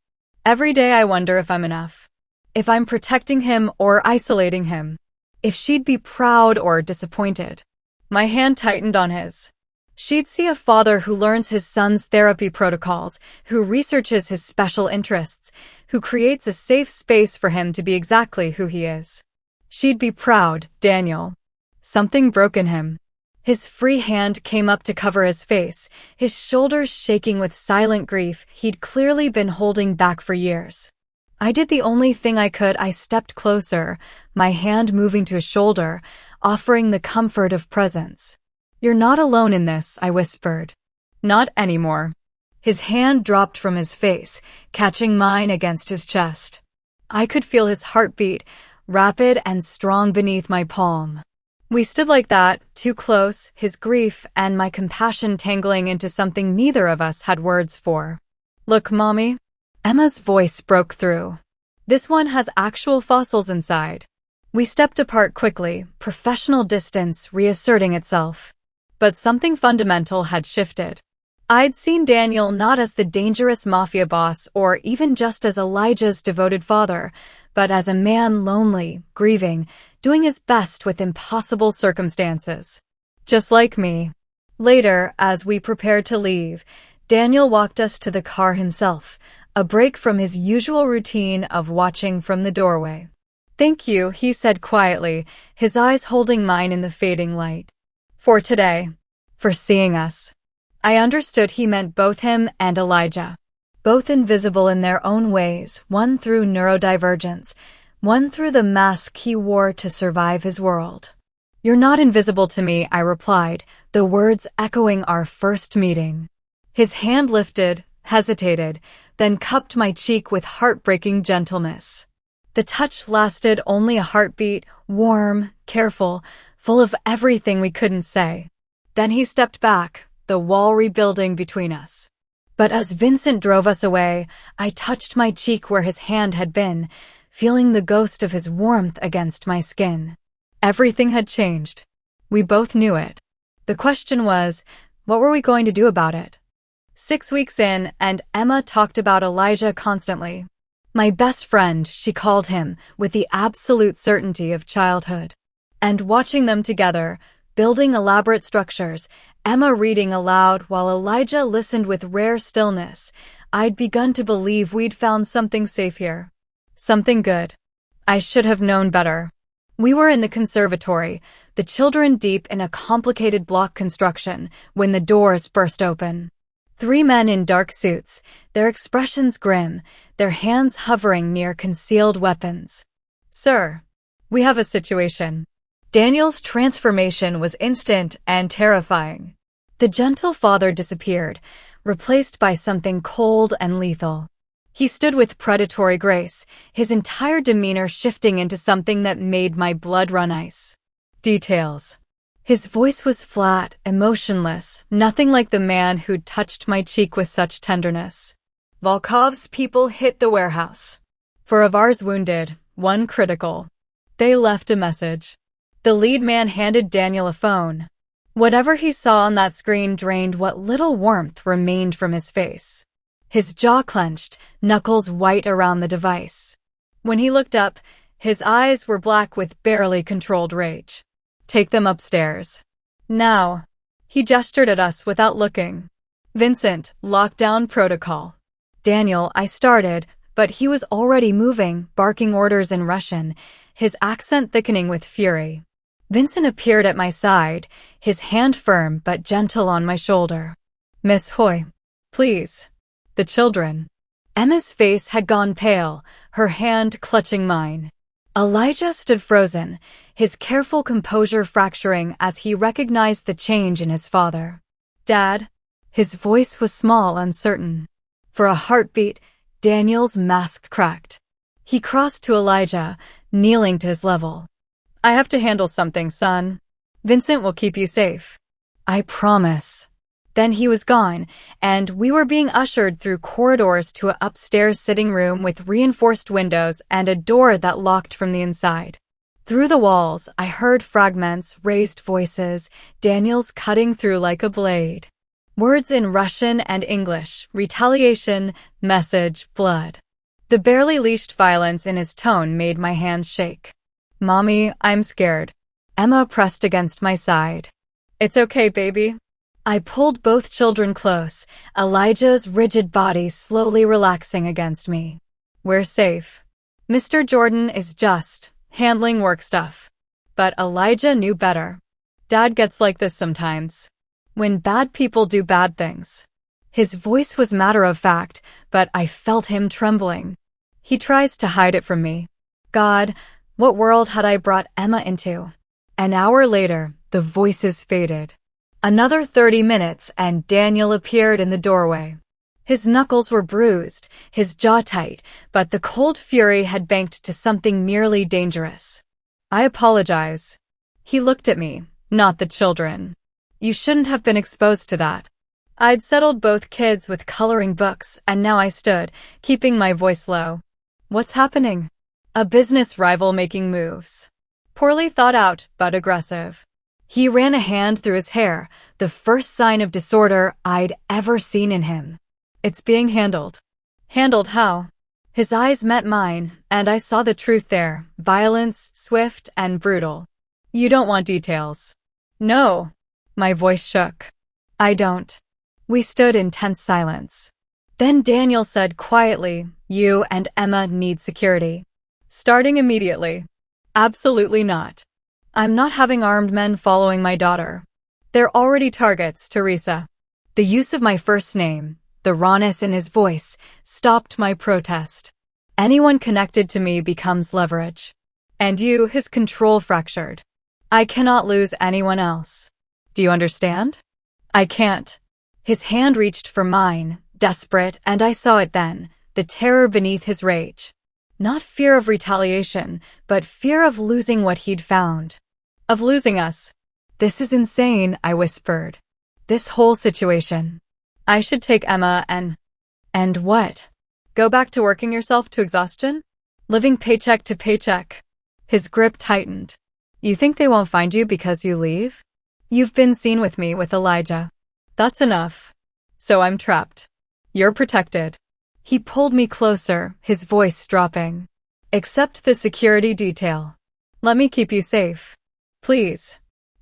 Every day I wonder if I'm enough. If I'm protecting him or isolating him. If she'd be proud or disappointed. My hand tightened on his. She'd see a father who learns his son's therapy protocols, who researches his special interests, who creates a safe space for him to be exactly who he is. She'd be proud, Daniel. Something broke in him. His free hand came up to cover his face, his shoulders shaking with silent grief he'd clearly been holding back for years. I did the only thing I could. I stepped closer, my hand moving to his shoulder, offering the comfort of presence. "You're not alone in this," I whispered. "Not anymore." His hand dropped from his face, catching mine against his chest. I could feel his heartbeat, rapid and strong beneath my palm. We stood like that, too close, his grief and my compassion tangling into something neither of us had words for. "Look, Mommy." Emma's voice broke through. "This one has actual fossils inside." We stepped apart quickly, professional distance reasserting itself. But something fundamental had shifted. I'd seen Daniel not as the dangerous Mafia boss or even just as Elijah's devoted father, but as a man lonely, grieving, doing his best with impossible circumstances. Just like me. Later, as we prepared to leave, Daniel walked us to the car himself, a break from his usual routine of watching from the doorway. "Thank you," he said quietly, his eyes holding mine in the fading light. "For today. For seeing us." I understood he meant both him and Elijah. Both invisible in their own ways, one through neurodivergence, one through the mask he wore to survive his world. "You're not invisible to me," I replied, the words echoing our first meeting. His hand lifted, hesitated, then cupped my cheek with heartbreaking gentleness. The touch lasted only a heartbeat, warm, careful, full of everything we couldn't say. Then he stepped back, the wall rebuilding between us. But as Vincent drove us away, I touched my cheek where his hand had been, feeling the ghost of his warmth against my skin. Everything had changed. We both knew it. The question was, what were we going to do about it? 6 weeks in, and Emma talked about Elijah constantly. My best friend, she called him, with the absolute certainty of childhood. And watching them together, building elaborate structures, Emma reading aloud while Elijah listened with rare stillness, I'd begun to believe we'd found something safe here. Something good. I should have known better. We were in the conservatory, the children deep in a complicated block construction, when the doors burst open. 3 men in dark suits, their expressions grim, their hands hovering near concealed weapons. "Sir, we have a situation." Daniel's transformation was instant and terrifying. The gentle father disappeared, replaced by something cold and lethal. He stood with predatory grace, his entire demeanor shifting into something that made my blood run ice. Details. His voice was flat, emotionless, nothing like the man who'd touched my cheek with such tenderness. "Volkov's people hit the warehouse. 4 of ours wounded, 1 critical. They left a message." The lead man handed Daniel a phone. Whatever he saw on that screen drained what little warmth remained from his face. His jaw clenched, knuckles white around the device. When he looked up, his eyes were black with barely controlled rage. "Take them upstairs. Now." He gestured at us without looking. "Vincent, lockdown protocol." "Daniel," I started, but he was already moving, barking orders in Russian, his accent thickening with fury. Vincent appeared at my side, his hand firm but gentle on my shoulder. "Miss Hoy, please." "The children." Emma's face had gone pale, her hand clutching mine. Elijah stood frozen, his careful composure fracturing as he recognized the change in his father. "Dad?" His voice was small, uncertain. For a heartbeat, Daniel's mask cracked. He crossed to Elijah, kneeling to his level. "I have to handle something, son. Vincent will keep you safe." "I promise." Then he was gone, and we were being ushered through corridors to an upstairs sitting room with reinforced windows and a door that locked from the inside. Through the walls, I heard fragments, raised voices, Daniel's cutting through like a blade. Words in Russian and English, retaliation, message, blood. The barely leashed violence in his tone made my hands shake. "Mommy, I'm scared." Emma pressed against my side. "It's okay, baby." I pulled both children close, Elijah's rigid body slowly relaxing against me. "We're safe. Mr. Jordan is just handling work stuff. But Elijah knew better. Dad gets like this sometimes. When bad people do bad things. His voice was matter of fact, but I felt him trembling. He tries to hide it from me. God, what world had I brought Emma into? An hour later, the voices faded. Another 30 minutes and Daniel appeared in the doorway. His knuckles were bruised, his jaw tight, but the cold fury had banked to something merely dangerous. I apologize. He looked at me, not the children. You shouldn't have been exposed to that. I'd settled both kids with coloring books, and now I stood, keeping my voice low. What's happening? A business rival making moves. Poorly thought out, but aggressive. He ran a hand through his hair, the first sign of disorder I'd ever seen in him. It's being handled. Handled how? His eyes met mine, and I saw the truth there, violence, swift and brutal. You don't want details. No. My voice shook. I don't. We stood in tense silence. Then Daniel said quietly, you and Emma need security. Starting immediately. Absolutely not. I'm not having armed men following my daughter. They're already targets, Teresa. The use of my first name, the rawness in his voice, stopped my protest. Anyone connected to me becomes leverage. And you, his control fractured. I cannot lose anyone else. Do you understand? I can't. His hand reached for mine, desperate, and I saw it then, the terror beneath his rage. Not fear of retaliation, but fear of losing what he'd found. Of losing us. This is insane, I whispered. This whole situation. I should take Emma and what? Go back to working yourself to exhaustion? Living paycheck to paycheck. His grip tightened. You think they won't find you because you leave? You've been seen with me with Elijah. That's enough. So I'm trapped. You're protected. He pulled me closer, his voice dropping. Accept the security detail. Let me keep you safe. Please.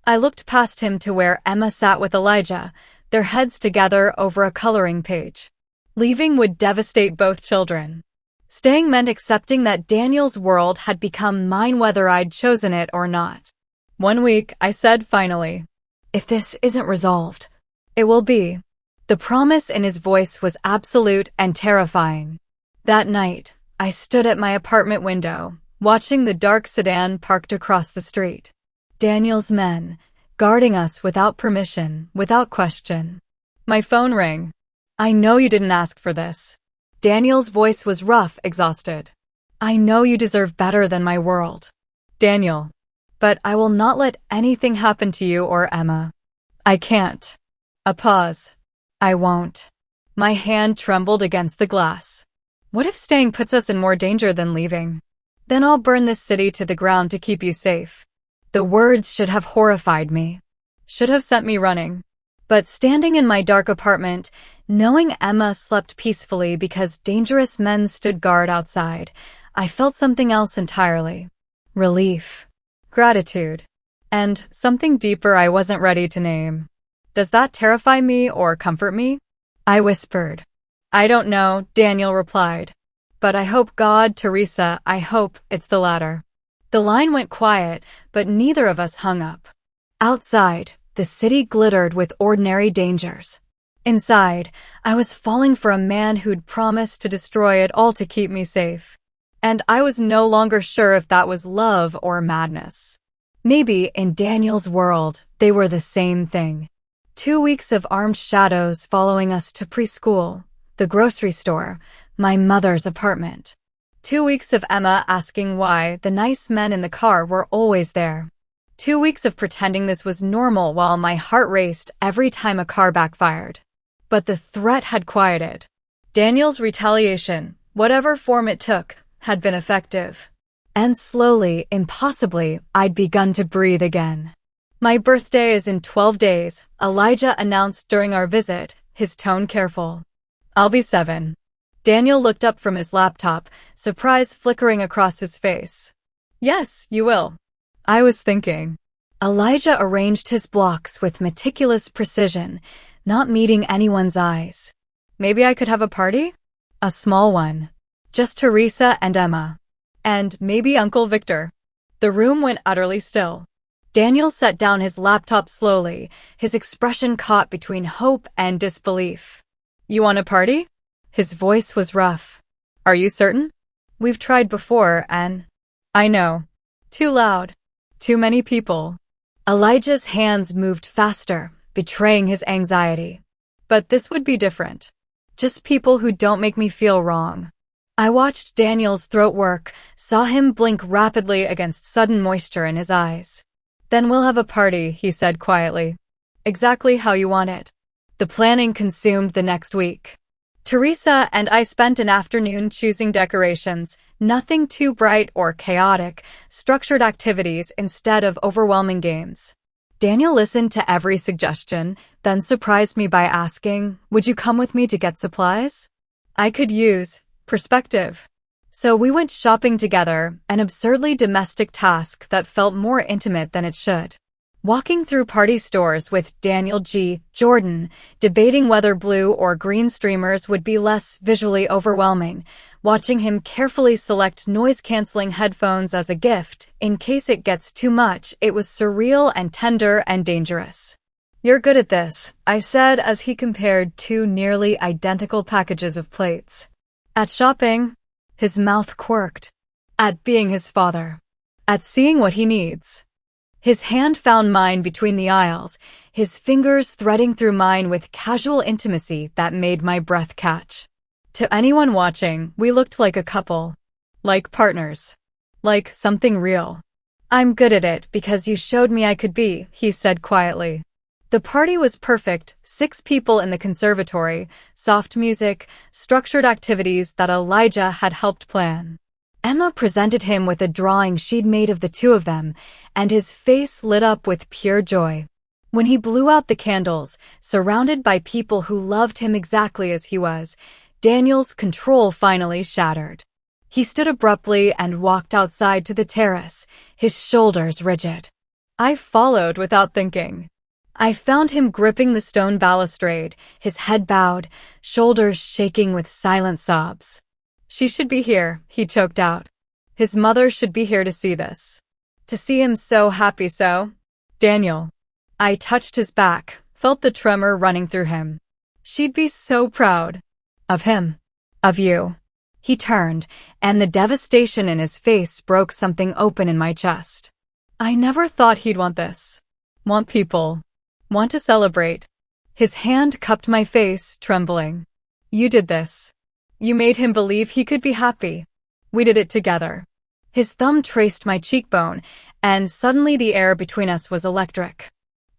I looked past him to where Emma sat with Elijah, their heads together over a coloring page. Leaving would devastate both children. Staying meant accepting that Daniel's world had become mine whether I'd chosen it or not. 1 week, I said finally. If this isn't resolved, it will be. The promise in his voice was absolute and terrifying. That night, I stood at my apartment window, watching the dark sedan parked across the street. Daniel's men, guarding us without permission, without question. My phone rang. I know you didn't ask for this. Daniel's voice was rough, exhausted. I know you deserve better than my world. Daniel. But I will not let anything happen to you or Emma. I can't. A pause. I won't. My hand trembled against the glass. What if staying puts us in more danger than leaving? Then I'll burn this city to the ground to keep you safe. The words should have horrified me. Should have sent me running. But standing in my dark apartment, knowing Emma slept peacefully because dangerous men stood guard outside, I felt something else entirely. Relief. Gratitude. And something deeper I wasn't ready to name. Does that terrify me or comfort me? I whispered. I don't know, Daniel replied. But I hope God, Teresa, I hope it's the latter. The line went quiet, but neither of us hung up. Outside, the city glittered with ordinary dangers. Inside, I was falling for a man who'd promised to destroy it all to keep me safe. And I was no longer sure if that was love or madness. Maybe in Daniel's world, they were the same thing. 2 weeks of armed shadows following us to preschool, the grocery store, my mother's apartment. 2 weeks of Emma asking why the nice men in the car were always there. 2 weeks of pretending this was normal while my heart raced every time a car backfired. But the threat had quieted. Daniel's retaliation, whatever form it took, had been effective. And slowly, impossibly, I'd begun to breathe again. My birthday is in 12 days, Elijah announced during our visit, his tone careful. I'll be 7. Daniel looked up from his laptop, surprise flickering across his face. Yes, you will. I was thinking. Elijah arranged his blocks with meticulous precision, not meeting anyone's eyes. Maybe I could have a party? A small one. Just Teresa and Emma. And maybe Uncle Victor. The room went utterly still. Daniel set down his laptop slowly, his expression caught between hope and disbelief. You want a party? His voice was rough. Are you certain? We've tried before and… I know. Too loud. Too many people. Elijah's hands moved faster, betraying his anxiety. But this would be different. Just people who don't make me feel wrong. I watched Daniel's throat work, saw him blink rapidly against sudden moisture in his eyes. Then we'll have a party, he said quietly. Exactly how you want it. The planning consumed the next week. Teresa and I spent an afternoon choosing decorations, nothing too bright or chaotic, structured activities instead of overwhelming games. Daniel listened to every suggestion, then surprised me by asking, would you come with me to get supplies? I could use perspective. So we went shopping together, an absurdly domestic task that felt more intimate than it should. Walking through party stores with Daniel G. Jordan, debating whether blue or green streamers would be less visually overwhelming, watching him carefully select noise-canceling headphones as a gift, in case it gets too much, it was surreal and tender and dangerous. You're good at this, I said as he compared two nearly identical packages of plates. At shopping, his mouth quirked. At being his father. At seeing what he needs. His hand found mine between the aisles, his fingers threading through mine with casual intimacy that made my breath catch. To anyone watching, we looked like a couple. Like partners. Like something real. I'm good at it because you showed me I could be, he said quietly. The party was perfect, 6 people in the conservatory, soft music, structured activities that Elijah had helped plan. Emma presented him with a drawing she'd made of the two of them, and his face lit up with pure joy. When he blew out the candles, surrounded by people who loved him exactly as he was, Daniel's control finally shattered. He stood abruptly and walked outside to the terrace, his shoulders rigid. I followed without thinking. I found him gripping the stone balustrade, his head bowed, shoulders shaking with silent sobs. She should be here, he choked out. His mother should be here to see this. To see him so happy so. Daniel. I touched his back, felt the tremor running through him. She'd be so proud. Of him. Of you. He turned, and the devastation in his face broke something open in my chest. I never thought he'd want this. Want people. Want to celebrate. His hand cupped my face, trembling. You did this. You made him believe he could be happy. We did it together. His thumb traced my cheekbone, and suddenly the air between us was electric.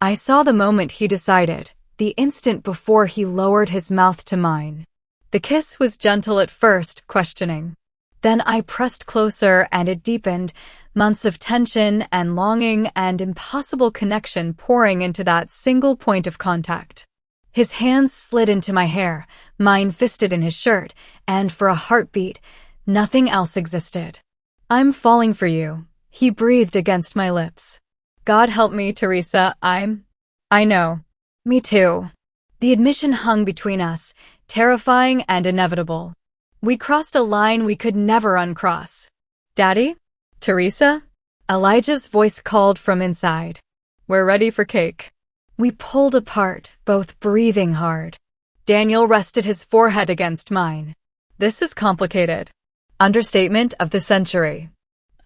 I saw the moment he decided, the instant before he lowered his mouth to mine. The kiss was gentle at first, questioning. Then I pressed closer and it deepened, months of tension and longing and impossible connection pouring into that single point of contact. His hands slid into my hair, mine fisted in his shirt, and for a heartbeat, nothing else existed. I'm falling for you, he breathed against my lips. God help me, Teresa, I know. Me too. The admission hung between us, terrifying and inevitable. We crossed a line we could never uncross. Daddy? Teresa? Elijah's voice called from inside. We're ready for cake. We pulled apart, both breathing hard. Daniel rested his forehead against mine. This is complicated. Understatement of the century.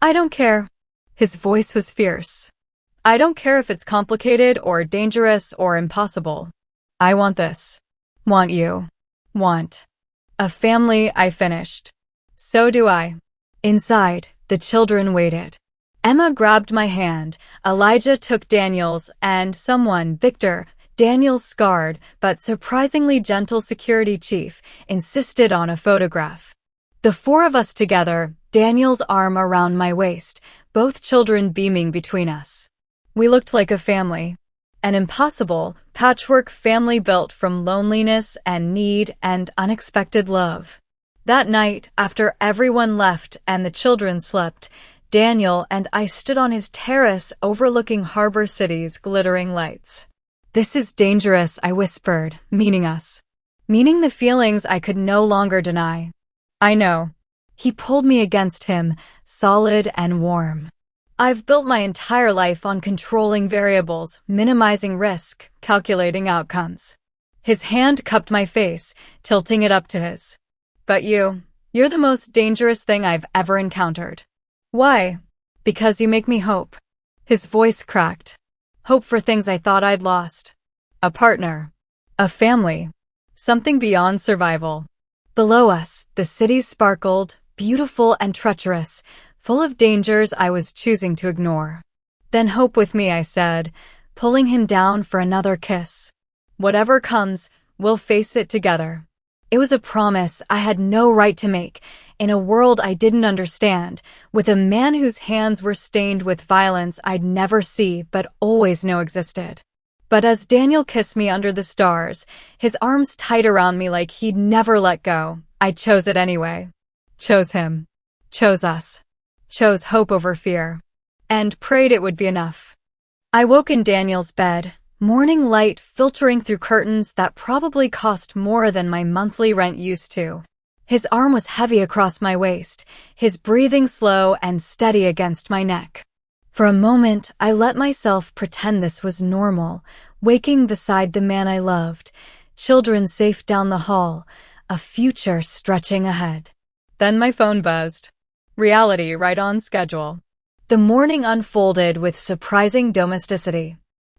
I don't care. His voice was fierce. I don't care if it's complicated or dangerous or impossible. I want this. Want you. Want. A family, I finished. So do I. Inside, the children waited. Emma grabbed my hand, Elijah took Daniel's, and someone, Victor, Daniel's scarred but surprisingly gentle security chief, insisted on a photograph. The 4 of us together, Daniel's arm around my waist, both children beaming between us. We looked like a family. An impossible, patchwork family built from loneliness and need and unexpected love. That night, after everyone left and the children slept, Daniel and I stood on his terrace overlooking Harbor City's glittering lights. This is dangerous, I whispered, meaning us. Meaning the feelings I could no longer deny. I know. He pulled me against him, solid and warm. I've built my entire life on controlling variables, minimizing risk, calculating outcomes. His hand cupped my face, tilting it up to his. But you're the most dangerous thing I've ever encountered. Why? Because you make me hope. His voice cracked. Hope for things I thought I'd lost. A partner. A family. Something beyond survival. Below us, the city sparkled, beautiful and treacherous, full of dangers I was choosing to ignore. Then hope with me, I said, pulling him down for another kiss. Whatever comes, we'll face it together. It was a promise I had no right to make, in a world I didn't understand, with a man whose hands were stained with violence I'd never see but always know existed. But as Daniel kissed me under the stars, his arms tight around me like he'd never let go, I chose it anyway. Chose him. Chose us. Chose hope over fear. And prayed it would be enough. I woke in Daniel's bed, morning light filtering through curtains that probably cost more than my monthly rent used to. His arm was heavy across my waist, his breathing slow and steady against my neck. For a moment, I let myself pretend this was normal, waking beside the man I loved, children safe down the hall, a future stretching ahead. Then my phone buzzed. Reality right on schedule. The morning unfolded with surprising domesticity.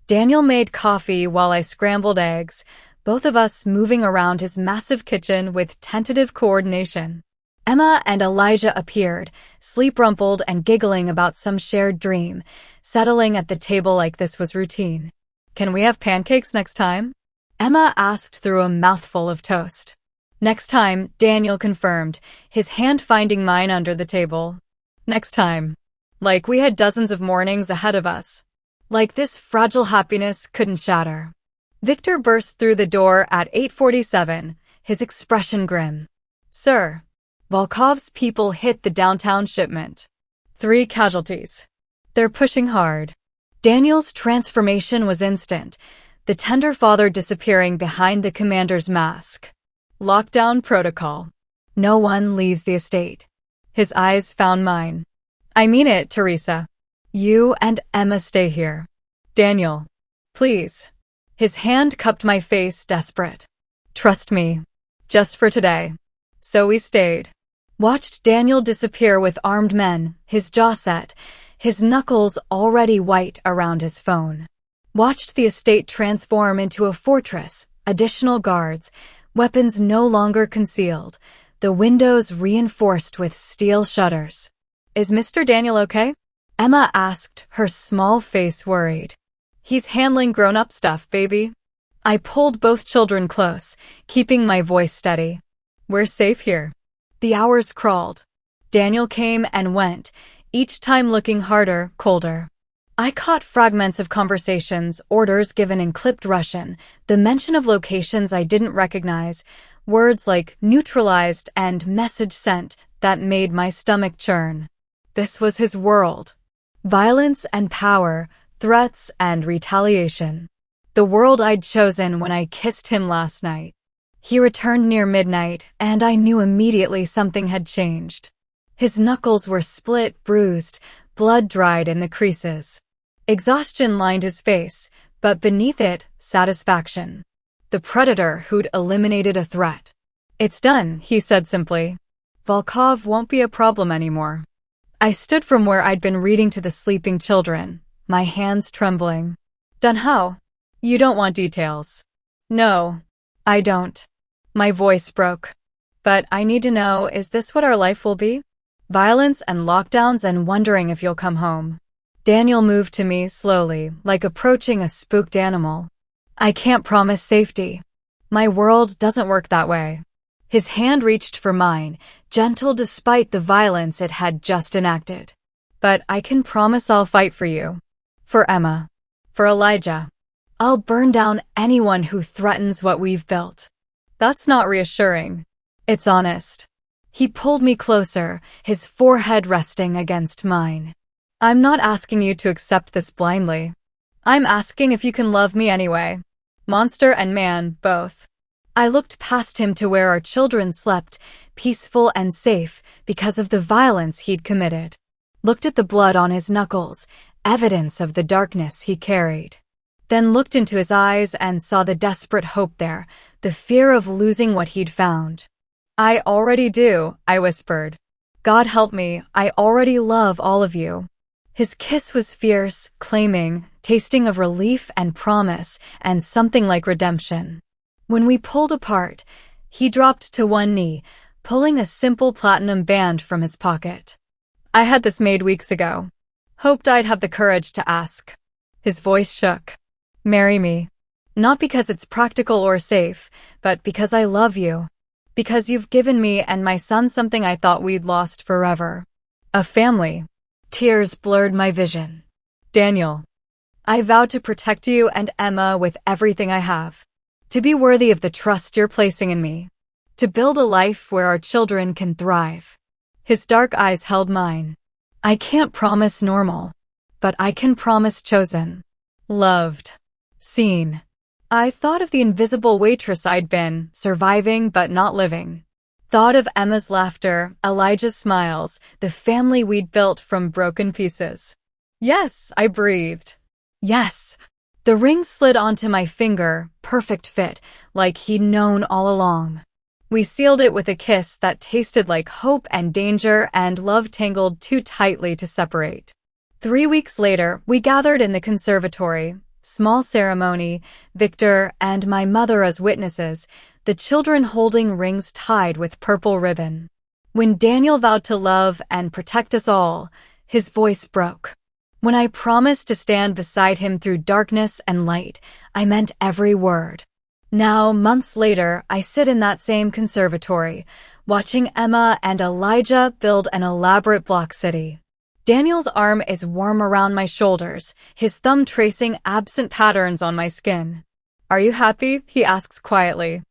Daniel made coffee while I scrambled eggs, both of us moving around his massive kitchen with tentative coordination. Emma and Elijah appeared, sleep-rumpled and giggling about some shared dream, settling at the table like this was routine. Can we have pancakes next time? Emma asked through a mouthful of toast. Next time, Daniel confirmed, his hand finding mine under the table. Next time. Like we had dozens of mornings ahead of us. Like this fragile happiness couldn't shatter. Victor burst through the door at 8:47, his expression grim. Sir. Volkov's people hit the downtown shipment. 3 casualties. They're pushing hard. Daniel's transformation was instant, the tender father disappearing behind the commander's mask. Lockdown protocol. No one leaves the estate. His eyes found mine. I mean it, Teresa. You and Emma stay here. Daniel. Please. His hand cupped my face, desperate. Trust me. Just for today. So we stayed. Watched Daniel disappear with armed men, his jaw set, his knuckles already white around his phone. Watched the estate transform into a fortress, additional guards, weapons no longer concealed, the windows reinforced with steel shutters. Is Mr. Daniel okay? Emma asked, her small face worried. He's handling grown-up stuff, baby. I pulled both children close, keeping my voice steady. We're safe here. The hours crawled. Daniel came and went, each time looking harder, colder. I caught fragments of conversations, orders given in clipped Russian, the mention of locations I didn't recognize, words like neutralized and message sent that made my stomach churn. This was his world. Violence and power, threats and retaliation. The world I'd chosen when I kissed him last night. He returned near midnight, and I knew immediately something had changed. His knuckles were split, bruised, blood dried in the creases. Exhaustion lined his face, but beneath it, satisfaction. The predator who'd eliminated a threat. It's done, he said simply. Volkov won't be a problem anymore. I stood from where I'd been reading to the sleeping children, my hands trembling. Done how? You don't want details. No, I don't. My voice broke. But I need to know, is this what our life will be? Violence and lockdowns and wondering if you'll come home. Daniel moved to me slowly, like approaching a spooked animal. I can't promise safety. My world doesn't work that way. His hand reached for mine, gentle despite the violence it had just enacted. But I can promise I'll fight for you. For Emma. For Elijah. I'll burn down anyone who threatens what we've built. That's not reassuring. It's honest. He pulled me closer, his forehead resting against mine. I'm not asking you to accept this blindly. I'm asking if you can love me anyway. Monster and man, both. I looked past him to where our children slept, peaceful and safe, because of the violence he'd committed. looked at the blood on his knuckles, evidence of the darkness he carried. Then looked into his eyes and saw the desperate hope there, the fear of losing what he'd found. "I already do," I whispered. "God help me, I already love all of you." His kiss was fierce, claiming, tasting of relief and promise, and something like redemption. When we pulled apart, he dropped to one knee, pulling a simple platinum band from his pocket. "I had this made weeks ago. Hoped I'd have the courage to ask." His voice shook. "Marry me. Not because it's practical or safe, but because I love you. Because you've given me and my son something I thought we'd lost forever. A family." Tears blurred my vision. "Daniel, I vow to protect you and Emma with everything I have. To be worthy of the trust you're placing in me. To build a life where our children can thrive." His dark eyes held mine. "I can't promise normal, but I can promise chosen. Loved. Seen." I thought of the invisible waitress I'd been, surviving but not living. Thought of Emma's laughter, Elijah's smiles, the family we'd built from broken pieces. "Yes," I breathed. "Yes." The ring slid onto my finger, perfect fit, like he'd known all along. We sealed it with a kiss that tasted like hope and danger and love tangled too tightly to separate. 3 weeks later, we gathered in the conservatory. Small ceremony, Victor and my mother as witnesses, the children holding rings tied with purple ribbon. When Daniel vowed to love and protect us all, his voice broke. When I promised to stand beside him through darkness and light, I meant every word. Now, months later, I sit in that same conservatory, watching Emma and Elijah build an elaborate block city. Daniel's arm is warm around my shoulders, his thumb tracing absent patterns on my skin. "Are you happy?" he asks quietly.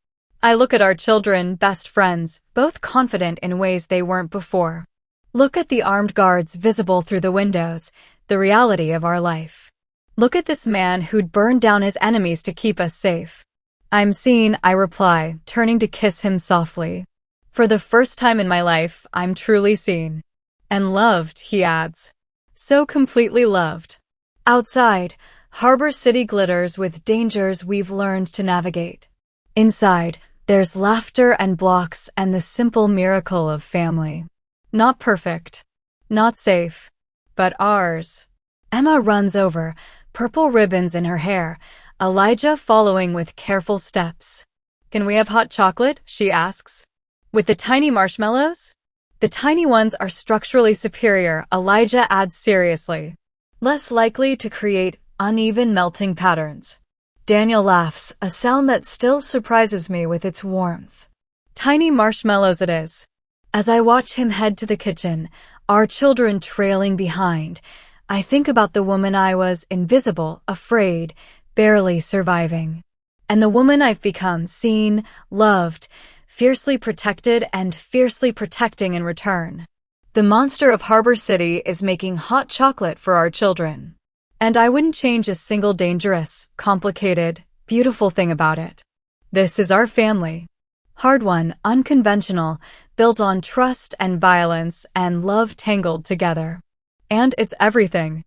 I look at our children, best friends, both confident in ways they weren't before. Look at the armed guards visible through the windows, the reality of our life. Look at this man who'd burned down his enemies to keep us safe. "I'm seen," I reply, turning to kiss him softly. "For the first time in my life, I'm truly seen. And loved," he adds. "So completely loved." Outside, Harbor City glitters with dangers we've learned to navigate. Inside, there's laughter and blocks and the simple miracle of family. Not perfect, not safe, but ours. Emma runs over, purple ribbons in her hair, Elijah following with careful steps. "Can we have hot chocolate?" she asks. "With the tiny marshmallows?" "The tiny ones are structurally superior," Elijah adds seriously. "Less likely to create uneven melting patterns." Daniel laughs, a sound that still surprises me with its warmth. Tiny marshmallows it is. As I watch him head to the kitchen, our children trailing behind, I think about the woman I was, invisible, afraid, barely surviving. And the woman I've become, seen, loved, fiercely protected and fiercely protecting in return. The monster of Harbor City is making hot chocolate for our children. And I wouldn't change a single dangerous, complicated, beautiful thing about it. This is our family. Hard one, unconventional, built on trust and violence and love tangled together. And it's everything.